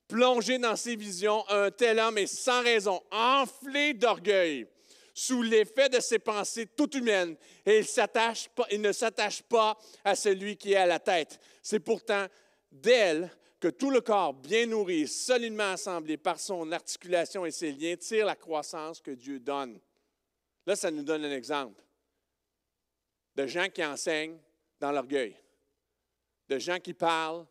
Plongé dans ses visions, un tel homme est sans raison, enflé d'orgueil, sous l'effet de ses pensées toutes humaines, et il ne s'attache pas à celui qui est à la tête. C'est pourtant d'elle que tout le corps, bien nourri et solidement assemblé par son articulation et ses liens, tire la croissance que Dieu donne. » Là, ça nous donne un exemple de gens qui enseignent dans l'orgueil, de gens qui parlent,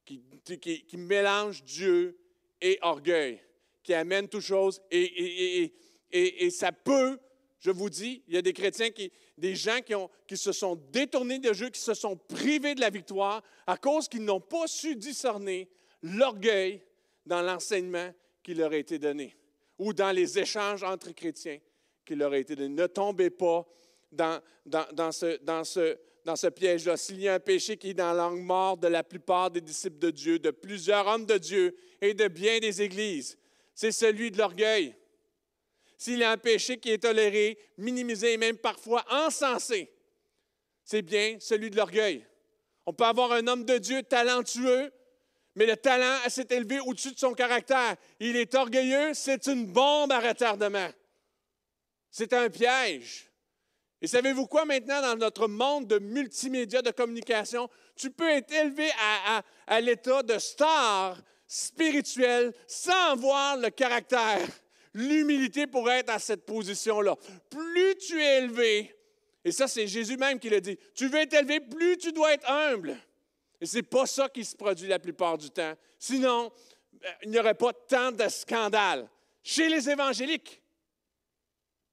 qui mélangent Dieu et orgueil, qui amènent toutes choses. Et ça peut, je vous dis, il y a des chrétiens, des gens qui se sont détournés de Dieu, qui se sont privés de la victoire à cause qu'ils n'ont pas su discerner l'orgueil dans l'enseignement qui leur a été donné ou dans les échanges entre chrétiens qui leur a été donné. Ne tombez pas dans ce piège-là. S'il y a un péché qui est dans l'angle mort de la plupart des disciples de Dieu, de plusieurs hommes de Dieu et de bien des églises, c'est celui de l'orgueil. S'il y a un péché qui est toléré, minimisé et même parfois encensé, c'est bien celui de l'orgueil. On peut avoir un homme de Dieu talentueux, mais le talent s'est élevé au-dessus de son caractère. Il est orgueilleux, c'est une bombe à retardement. C'est un piège. Et savez-vous quoi maintenant dans notre monde de multimédia, de communication? Tu peux être élevé à l'état de star spirituel sans voir le caractère. L'humilité pour être à cette position-là. Plus tu es élevé, et ça c'est Jésus même qui le dit, tu veux être élevé, plus tu dois être humble. Et ce n'est pas ça qui se produit la plupart du temps. Sinon, il n'y aurait pas tant de scandales. Chez les évangéliques,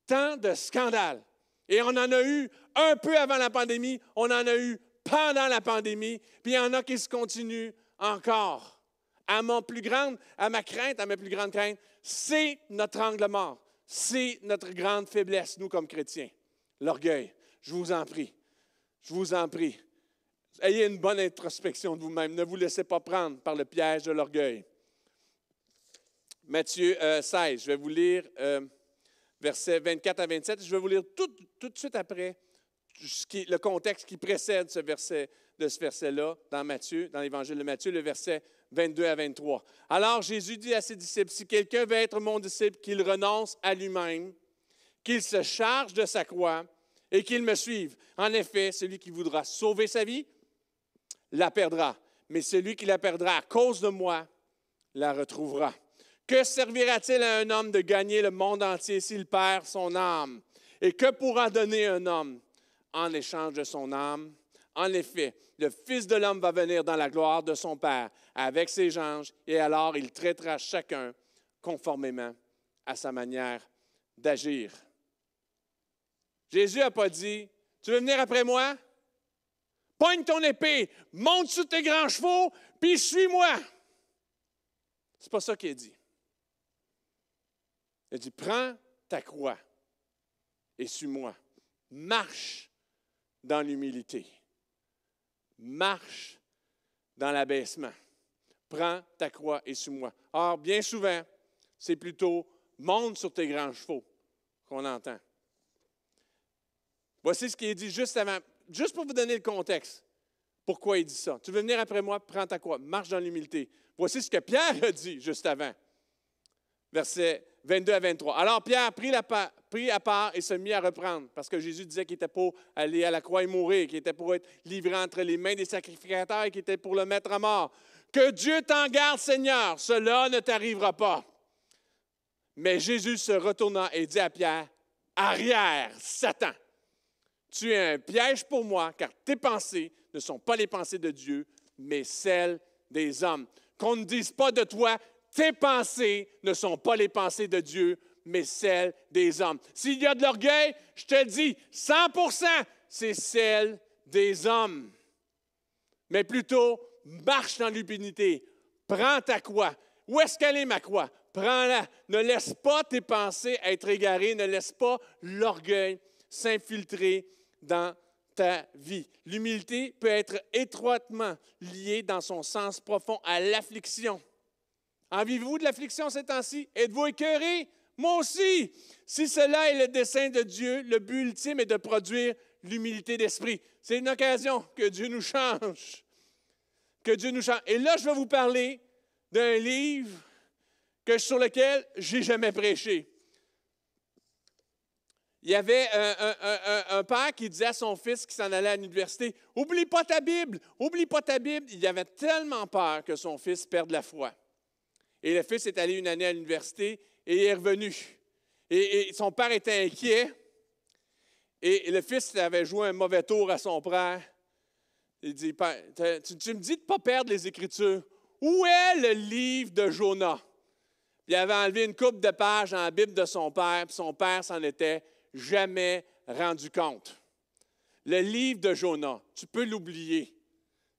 tant de scandales. Et on en a eu un peu avant la pandémie, on en a eu pendant la pandémie, puis il y en a qui se continuent encore à ma plus grande crainte, c'est notre angle mort. C'est notre grande faiblesse, nous, comme chrétiens. L'orgueil. Je vous en prie. Je vous en prie. Ayez une bonne introspection de vous-même. Ne vous laissez pas prendre par le piège de l'orgueil. Matthieu 16, je vais vous lire versets 24 à 27. Je vais vous lire tout de suite après le contexte qui précède ce verset-là dans Matthieu, dans l'Évangile de Matthieu, le verset 22 à 23. Alors Jésus dit à ses disciples, « Si quelqu'un veut être mon disciple, qu'il renonce à lui-même, qu'il se charge de sa croix et qu'il me suive. En effet, celui qui voudra sauver sa vie, la perdra. Mais celui qui la perdra à cause de moi, la retrouvera. Que servira-t-il à un homme de gagner le monde entier s'il perd son âme? Et que pourra donner un homme en échange de son âme? En effet, le Fils de l'homme va venir dans la gloire de son Père avec ses anges, et alors il traitera chacun conformément à sa manière d'agir. » Jésus n'a pas dit, « Tu veux venir après moi? Pogne ton épée, monte sur tes grands chevaux, puis suis-moi. » C'est pas ça qu'il a dit. Il a dit, « Prends ta croix et suis-moi. Marche dans l'humilité. Marche dans l'abaissement. Prends ta croix et suis-moi. » Or, bien souvent, c'est plutôt « monte sur tes grands chevaux » qu'on entend. Voici ce qu'il est dit juste avant, juste pour vous donner le contexte. Pourquoi il dit ça? Tu veux venir après moi, prends ta croix, marche dans l'humilité. Voici ce que Pierre a dit juste avant. Versets 22 à 23. Alors Pierre prit à part et se mit à reprendre, parce que Jésus disait qu'il était pour aller à la croix et mourir, qu'il était pour être livré entre les mains des sacrificateurs et qu'il était pour le mettre à mort. « Que Dieu t'en garde, Seigneur, cela ne t'arrivera pas. » Mais Jésus se retourna et dit à Pierre, « Arrière, Satan! Tu es un piège pour moi, car tes pensées ne sont pas les pensées de Dieu, mais celles des hommes. » Qu'on ne dise pas de toi, tes pensées ne sont pas les pensées de Dieu, mais celles des hommes. S'il y a de l'orgueil, je te le dis, 100%, c'est celle des hommes. Mais plutôt, marche dans l'humilité. Prends ta croix. Où est-ce qu'elle est, ma croix? Prends-la. Ne laisse pas tes pensées être égarées. Ne laisse pas l'orgueil s'infiltrer dans ta vie. L'humilité peut être étroitement liée dans son sens profond à l'affliction. En vivez-vous de l'affliction ces temps-ci? Êtes-vous écœurés? Moi aussi! Si cela est le dessein de Dieu, le but ultime est de produire l'humilité d'esprit. C'est une occasion que Dieu nous change. Que Dieu nous change. Et là, je vais vous parler d'un livre sur lequel je n'ai jamais prêché. Il y avait un père qui disait à son fils qui s'en allait à l'université, « Oublie pas ta Bible, oublie pas ta Bible. » Il avait tellement peur que son fils perde la foi. Et le fils est allé une année à l'université et il est revenu. Et son père était inquiet. Et le fils avait joué un mauvais tour à son père. Il dit, « Père, tu me dis de ne pas perdre les Écritures. Où est le livre de Jonas? » Il avait enlevé une couple de pages dans la Bible de son père, puis son père s'en était jamais rendu compte. Le livre de Jonas, tu peux l'oublier.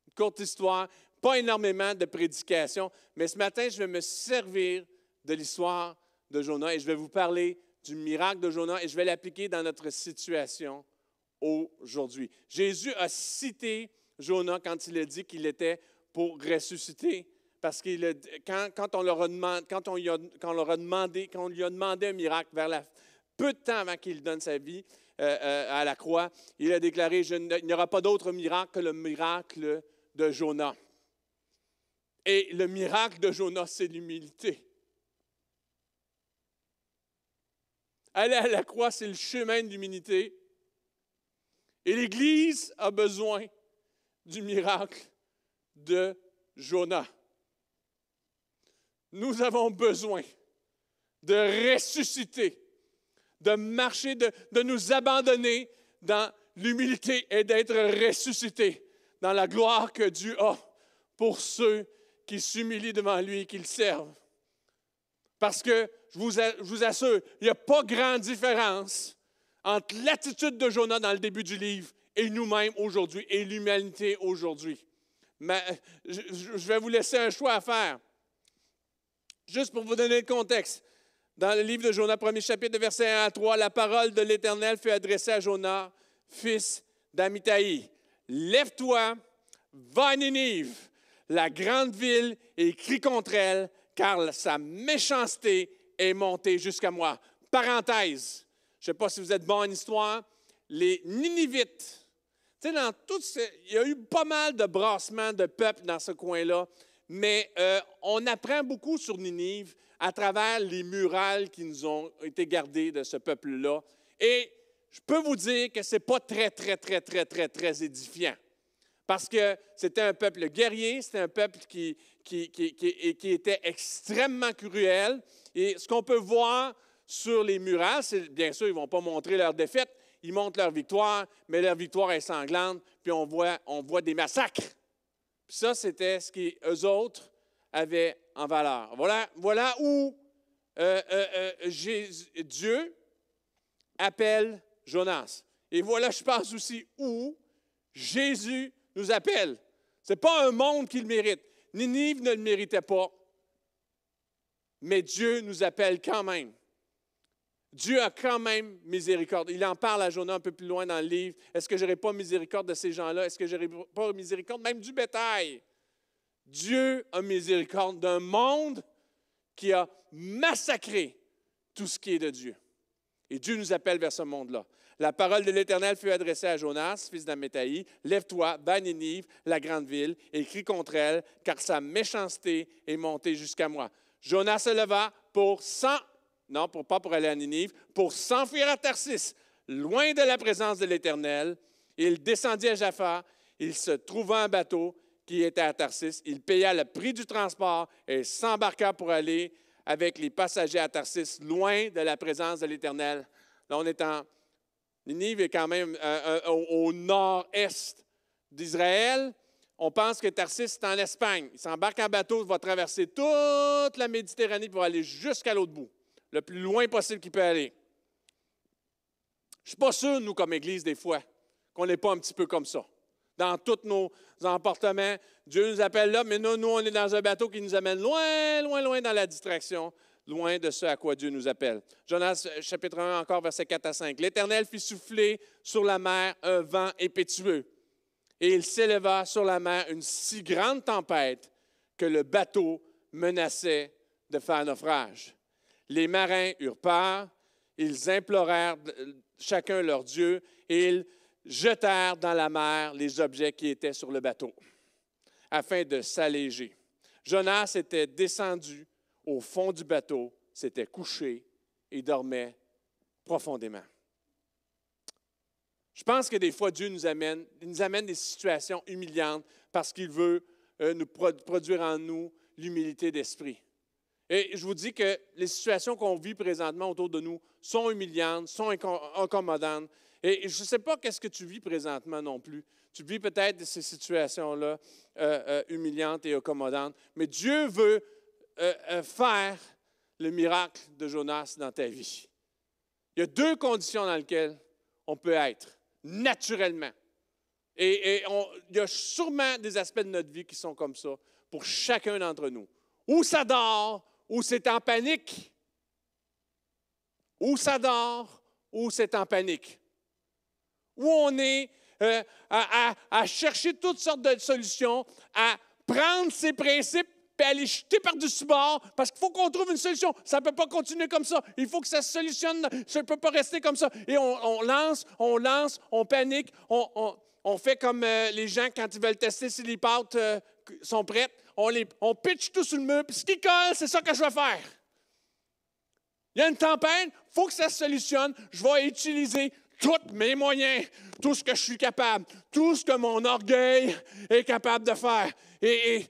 Une courte histoire, pas énormément de prédication, mais ce matin, je vais me servir de l'histoire de Jonas et je vais vous parler du miracle de Jonas et je vais l'appliquer dans notre situation aujourd'hui. Jésus a cité Jonas quand il a dit qu'il était pour ressusciter, parce que quand on lui a demandé un miracle peu de temps avant qu'il donne sa vie à la croix, il a déclaré, il n'y aura pas d'autre miracle que le miracle de Jonas. Et le miracle de Jonas, c'est l'humilité. Aller à la croix, c'est le chemin de l'humilité. Et l'Église a besoin du miracle de Jonas. Nous avons besoin de ressusciter, de marcher, de nous abandonner dans l'humilité et d'être ressuscités dans la gloire que Dieu a pour ceux qui s'humilient devant lui et qui le servent. Parce que, je vous assure, il n'y a pas grande différence entre l'attitude de Jonas dans le début du livre et nous-mêmes aujourd'hui et l'humanité aujourd'hui. Mais je vais vous laisser un choix à faire. Juste pour vous donner le contexte, dans le livre de Jonas, 1er chapitre, verset 1 à 3, la parole de l'Éternel fut adressée à Jonas, fils d'Amittai. Lève-toi, va à Ninive, la grande ville, et crie contre elle, car sa méchanceté est montée jusqu'à moi. Parenthèse, je ne sais pas si vous êtes bon en histoire, les Ninivites, tu sais, il y a eu pas mal de brassements de peuples dans ce coin-là, mais on apprend beaucoup sur Ninive à travers les murales qui nous ont été gardées de ce peuple-là. Et je peux vous dire que ce n'est pas très édifiant. Parce que c'était un peuple guerrier, c'était un peuple qui était extrêmement cruel. Et ce qu'on peut voir sur les murales, c'est bien sûr, ils ne vont pas montrer leur défaite, ils montrent leur victoire, mais leur victoire est sanglante, puis on voit des massacres. Puis ça, c'était ce qu'eux autres avaient en valeur. Voilà où Dieu appelle Jonas. Et voilà, je pense aussi, où Jésus nous appelle. Ce n'est pas un monde qui le mérite. Ninive ne le méritait pas. Mais Dieu nous appelle quand même. Dieu a quand même miséricorde. Il en parle à Jonas un peu plus loin dans le livre. Est-ce que je n'aurai pas miséricorde de ces gens-là? Est-ce que je n'aurai pas miséricorde même du bétail? Dieu a miséricorde d'un monde qui a massacré tout ce qui est de Dieu. Et Dieu nous appelle vers ce monde-là. La parole de l'Éternel fut adressée à Jonas, fils d'Amittai. Lève-toi, va à Ninive, la grande ville, et crie contre elle, car sa méchanceté est montée jusqu'à moi. Jonas se leva pas pour aller à Ninive, pour s'enfuir à Tarsis, loin de la présence de l'Éternel. Il descendit à Jaffa, il se trouva un bateau qui était à Tarsis. Il paya le prix du transport et s'embarqua pour aller avec les passagers à Tarsis, loin de la présence de l'Éternel. Là, on est en... Ninive est quand même au nord-est d'Israël. On pense que Tarsis, c'est en Espagne. Il s'embarque en bateau, il va traverser toute la Méditerranée pour aller jusqu'à l'autre bout, le plus loin possible qu'il peut aller. Je ne suis pas sûr, nous, comme Église, des fois, qu'on n'est pas un petit peu comme ça. Dans tous nos emportements, Dieu nous appelle là, mais nous, on est dans un bateau qui nous amène loin dans la distraction, loin de ce à quoi Dieu nous appelle. Jonas, chapitre 1, encore, versets 4 à 5. L'Éternel fit souffler sur la mer un vent impétueux, et il s'éleva sur la mer une si grande tempête que le bateau menaçait de faire naufrage. Les marins eurent peur, ils implorèrent chacun leur Dieu, et ils jetèrent dans la mer les objets qui étaient sur le bateau, afin de s'alléger. Jonas était descendu au fond du bateau, s'était couché et dormait profondément. Je pense que des fois, Dieu nous amène des situations humiliantes parce qu'il veut nous produire en nous l'humilité d'esprit. Et je vous dis que les situations qu'on vit présentement autour de nous sont humiliantes, sont incommodantes. Et je ne sais pas qu'est-ce que tu vis présentement non plus. Tu vis peut-être ces situations-là humiliantes et accommodantes. Mais Dieu veut faire le miracle de Jonas dans ta vie. Il y a deux conditions dans lesquelles on peut être naturellement. Et il y a sûrement des aspects de notre vie qui sont comme ça pour chacun d'entre nous. Ou ça dort, ou c'est en panique. Ou ça dort, ou c'est en panique. Où on est à chercher toutes sortes de solutions, à prendre ses principes et à les jeter par-dessus bord, parce qu'il faut qu'on trouve une solution. Ça ne peut pas continuer comme ça. Il faut que ça se solutionne. Ça ne peut pas rester comme ça. Et on lance, on panique, on fait comme les gens quand ils veulent tester si les pâtes sont prêtes. On pitche tout sur le mur, puis ce qui colle, c'est ça que je vais faire. Il y a une tempête, il faut que ça se solutionne. Je vais utiliser tous mes moyens, tout ce que je suis capable, tout ce que mon orgueil est capable de faire. Et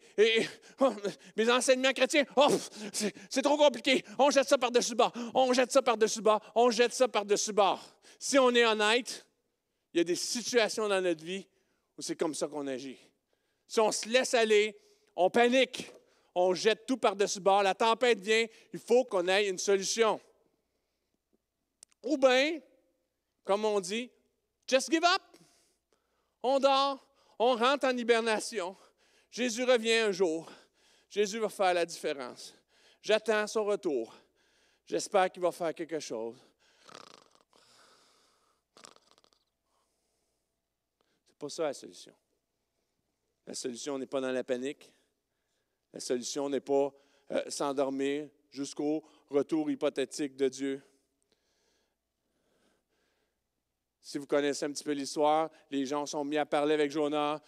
mes enseignements chrétiens, c'est trop compliqué. On jette ça par-dessus bord, on jette ça par-dessus bord, on jette ça par-dessus bord. Si on est honnête, il y a des situations dans notre vie où c'est comme ça qu'on agit. Si on se laisse aller, on panique, on jette tout par-dessus bord, la tempête vient, il faut qu'on ait une solution. Ou bien, comme on dit, just give up. On dort, on rentre en hibernation. Jésus revient un jour. Jésus va faire la différence. J'attends son retour. J'espère qu'il va faire quelque chose. Ce n'est pas ça la solution. La solution n'est pas dans la panique. La solution n'est pas s'endormir jusqu'au retour hypothétique de Dieu. Si vous connaissez un petit peu l'histoire, les gens sont mis à parler avec Jonas.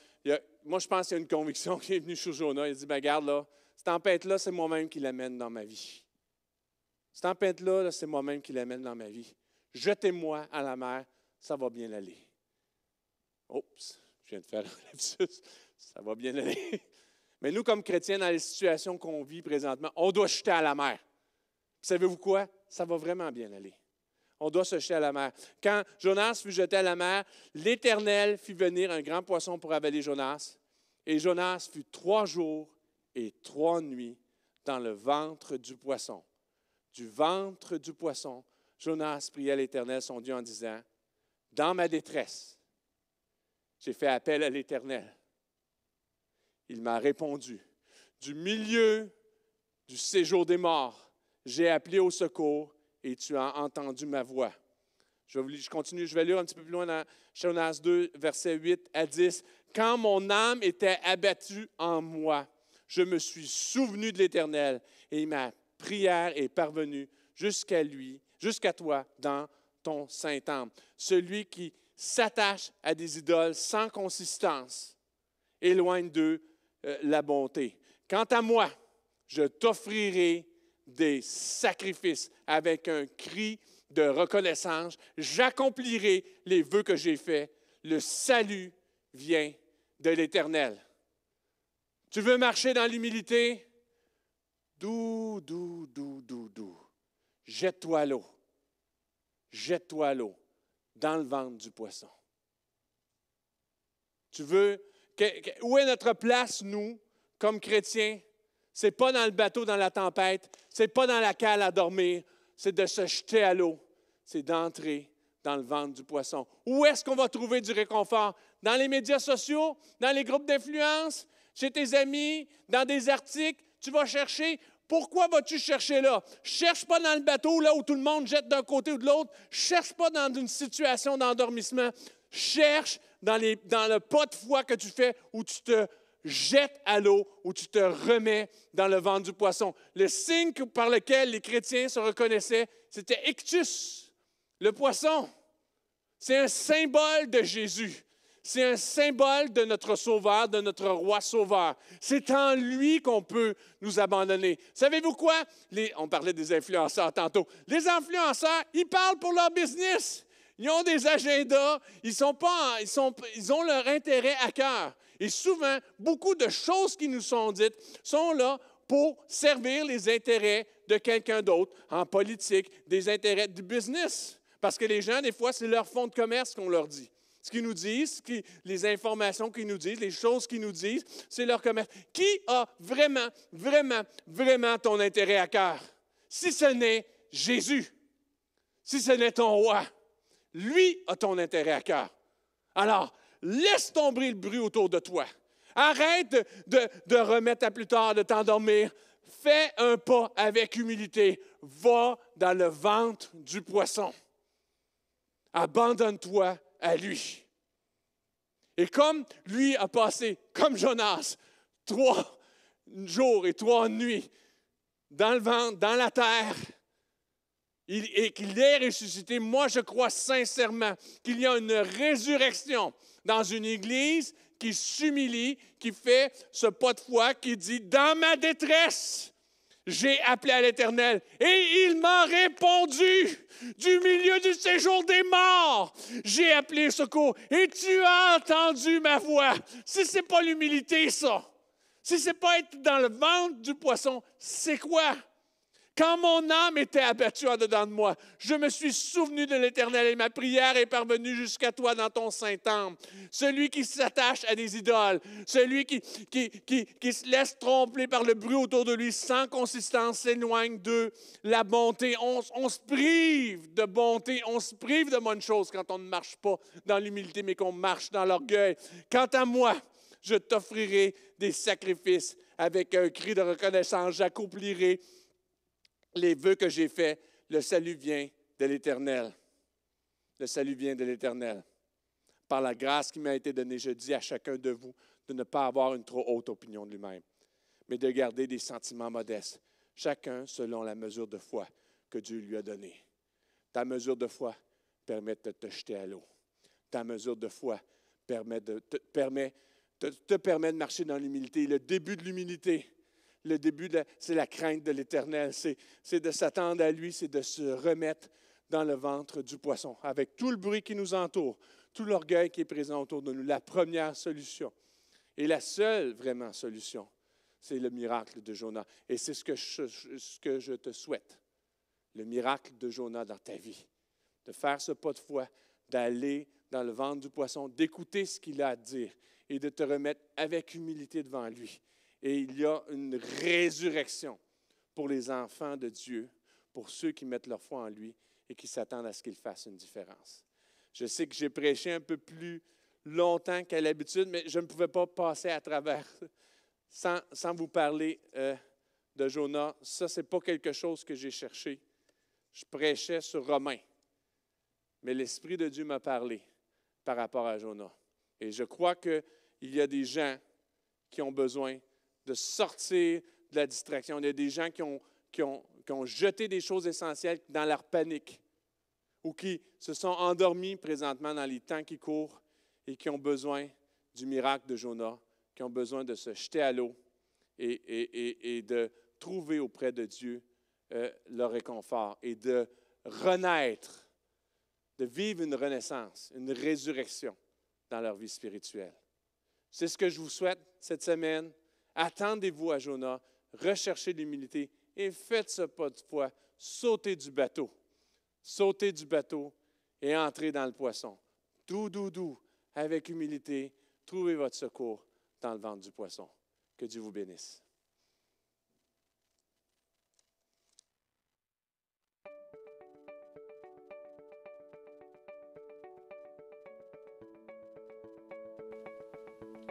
Moi, je pense qu'il y a une conviction qui est venue sur Jonas. Il dit, ben, regarde, là, cette tempête-là, c'est moi-même qui l'amène dans ma vie. Cette tempête-là, c'est moi-même qui l'amène dans ma vie. Jetez-moi à la mer, ça va bien aller. Oups, je viens de faire un lapsus. Ça va bien aller. Mais nous, comme chrétiens, dans les situations qu'on vit présentement, on doit jeter à la mer. Savez-vous quoi? Ça va vraiment bien aller. On doit se jeter à la mer. Quand Jonas fut jeté à la mer, l'Éternel fit venir un grand poisson pour avaler Jonas. Et Jonas fut 3 jours et 3 nuits dans le ventre du poisson. Du ventre du poisson, Jonas pria l'Éternel, son Dieu, en disant, « Dans ma détresse, j'ai fait appel à l'Éternel. Il m'a répondu. Du milieu du séjour des morts, j'ai appelé au secours et tu as entendu ma voix. » Je continue, je vais lire un petit peu plus loin dans Jonas 2, versets 8 à 10. « Quand mon âme était abattue en moi, je me suis souvenu de l'Éternel et ma prière est parvenue jusqu'à lui, jusqu'à toi dans ton saint temple. Celui qui s'attache à des idoles sans consistance éloigne d'eux la bonté. Quant à moi, je t'offrirai des sacrifices avec un cri de reconnaissance. J'accomplirai les vœux que j'ai faits. Le salut vient de l'Éternel. » Tu veux marcher dans l'humilité? Doux. Jette-toi à l'eau. Jette-toi à l'eau, dans le ventre du poisson. Tu veux... Où est notre place, nous, comme chrétiens? Ce n'est pas dans le bateau, dans la tempête. Ce n'est pas dans la cale à dormir. C'est de se jeter à l'eau. C'est d'entrer dans le ventre du poisson. Où est-ce qu'on va trouver du réconfort? Dans les médias sociaux? Dans les groupes d'influence? Chez tes amis? Dans des articles? Tu vas chercher. Pourquoi vas-tu chercher là? Cherche pas dans le bateau, là où tout le monde jette d'un côté ou de l'autre. Cherche pas dans une situation d'endormissement. Cherche dans le pas de foi que tu fais où tu te jettes à l'eau, où tu te remets dans le ventre du poisson. Le signe par lequel les chrétiens se reconnaissaient, c'était ictus, le poisson. C'est un symbole de Jésus. C'est un symbole de notre Sauveur, de notre Roi Sauveur. C'est en lui qu'on peut nous abandonner. Savez-vous quoi? On parlait des influenceurs tantôt. Les influenceurs, ils parlent pour leur business. Ils ont des agendas. Ils ont leur intérêt à cœur. Et souvent, beaucoup de choses qui nous sont dites sont là pour servir les intérêts de quelqu'un d'autre en politique, des intérêts du business. Parce que les gens, des fois, c'est leur fonds de commerce qu'on leur dit. Ce qu'ils nous disent, les informations qu'ils nous disent, les choses qu'ils nous disent, c'est leur commerce. Qui a vraiment, vraiment, vraiment ton intérêt à cœur? Si ce n'est Jésus, si ce n'est ton roi, lui a ton intérêt à cœur. Alors, laisse tomber le bruit autour de toi. Arrête de remettre à plus tard, de t'endormir. Fais un pas avec humilité. Va dans le ventre du poisson. Abandonne-toi à lui. Et comme lui a passé, comme Jonas, 3 jours et 3 nuits dans le ventre, dans la terre, et qu'il est ressuscité, moi je crois sincèrement qu'il y a une résurrection dans une église qui s'humilie, qui fait ce pas de foi, qui dit « Dans ma détresse, j'ai appelé à l'Éternel et il m'a répondu. Du milieu du séjour des morts, j'ai appelé secours et tu as entendu ma voix. » Si ce n'est pas l'humilité, ça, si ce n'est pas être dans le ventre du poisson, c'est quoi? Quand mon âme était abattue en dedans de moi, je me suis souvenu de l'Éternel et ma prière est parvenue jusqu'à toi dans ton saint temple. Celui qui s'attache à des idoles, celui qui se laisse tromper par le bruit autour de lui sans consistance s'éloigne de la bonté. On se prive de bonté, on se prive de bonnes choses quand on ne marche pas dans l'humilité, mais qu'on marche dans l'orgueil. Quant à moi, je t'offrirai des sacrifices avec un cri de reconnaissance. J'accomplirai les vœux que j'ai faits, le salut vient de l'Éternel. Le salut vient de l'Éternel. Par la grâce qui m'a été donnée, je dis à chacun de vous de ne pas avoir une trop haute opinion de lui-même, mais de garder des sentiments modestes, chacun selon la mesure de foi que Dieu lui a donnée. Ta mesure de foi permet de te jeter à l'eau. Ta mesure de foi te permet de marcher dans l'humilité. Le début de l'humilité, c'est la crainte de l'Éternel. C'est de s'attendre à lui, c'est de se remettre dans le ventre du poisson, avec tout le bruit qui nous entoure, tout l'orgueil qui est présent autour de nous. La première solution, et la seule vraiment solution, c'est le miracle de Jonas. Et c'est ce que je te souhaite, le miracle de Jonas dans ta vie, de faire ce pas de foi, d'aller dans le ventre du poisson, d'écouter ce qu'il a à dire et de te remettre avec humilité devant lui. Et il y a une résurrection pour les enfants de Dieu, pour ceux qui mettent leur foi en lui et qui s'attendent à ce qu'il fasse une différence. Je sais que j'ai prêché un peu plus longtemps qu'à l'habitude, mais je ne pouvais pas passer à travers sans vous parler de Jonas. Ça, ce n'est pas quelque chose que j'ai cherché. Je prêchais sur Romains, mais l'Esprit de Dieu m'a parlé par rapport à Jonas. Et je crois qu'il y a des gens qui ont besoin de sortir de la distraction. Il y a des gens qui ont jeté des choses essentielles dans leur panique ou qui se sont endormis présentement dans les temps qui courent et qui ont besoin du miracle de Jonas, qui ont besoin de se jeter à l'eau et de trouver auprès de Dieu leur réconfort et de renaître, de vivre une renaissance, une résurrection dans leur vie spirituelle. C'est ce que je vous souhaite cette semaine. Attendez-vous à Jonas, recherchez l'humilité et faites ce pas de foi. Sautez du bateau et entrez dans le poisson. Doux, avec humilité, trouvez votre secours dans le ventre du poisson. Que Dieu vous bénisse.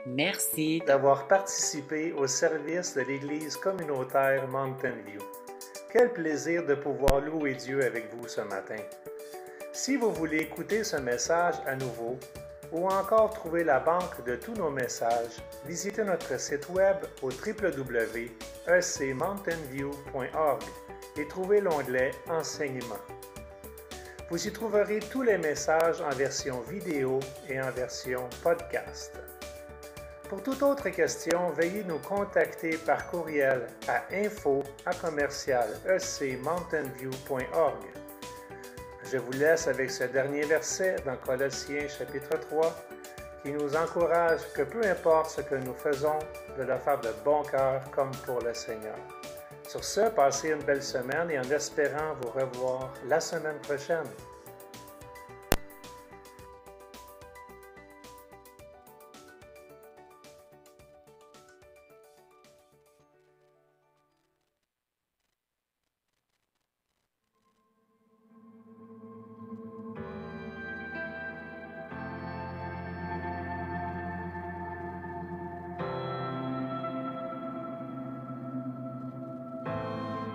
Merci d'avoir participé au service de l'Église communautaire Mountain View. Quel plaisir de pouvoir louer Dieu avec vous ce matin. Si vous voulez écouter ce message à nouveau ou encore trouver la banque de tous nos messages, visitez notre site web au www.ecmountainview.org et trouvez l'onglet « Enseignement ». Vous y trouverez tous les messages en version vidéo et en version podcast. Pour toute autre question, veuillez nous contacter par courriel à info@ecmountainview.org. Je vous laisse avec ce dernier verset dans Colossiens chapitre 3 qui nous encourage que peu importe ce que nous faisons, de le faire de bon cœur comme pour le Seigneur. Sur ce, passez une belle semaine et en espérant vous revoir la semaine prochaine.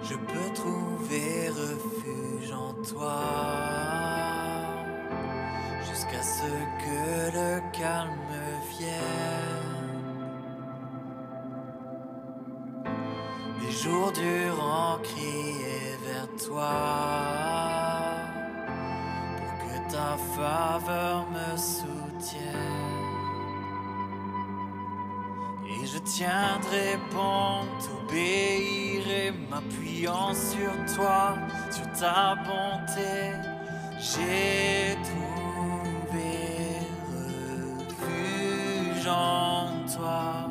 Je peux trouver refuge en toi, jusqu'à ce que le calme vienne. Des jours durant crier vers toi, pour que ta faveur me soutienne. Et je tiendrai bon, t'obéirai, m'appuyant sur toi, sur ta bonté. J'ai trouvé refuge en toi.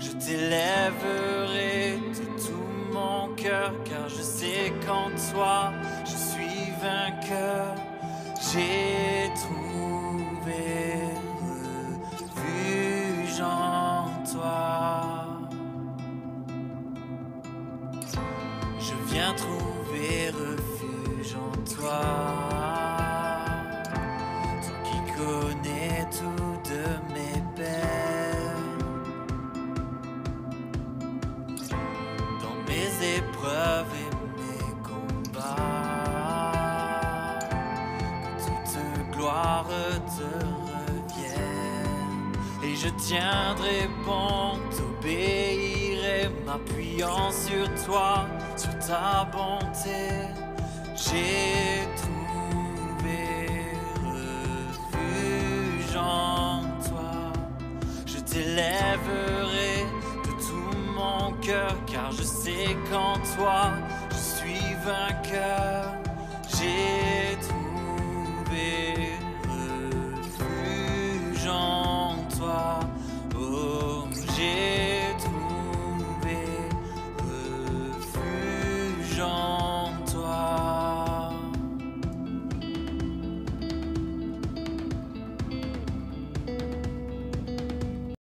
Je t'élèverai de tout mon cœur, car je sais qu'en toi, je suis vainqueur. J'ai trouvé refuge en toi. Je viens trouver refuge en toi, toi qui connais tout de mes peines. Dans mes épreuves et mes gloire te revienne. Et je tiendrai bon, t'obéirai, m'appuyant sur toi, sur ta bonté. J'ai trouvé refuge en toi. Je t'élèverai de tout mon cœur, car je sais qu'en toi je suis vainqueur.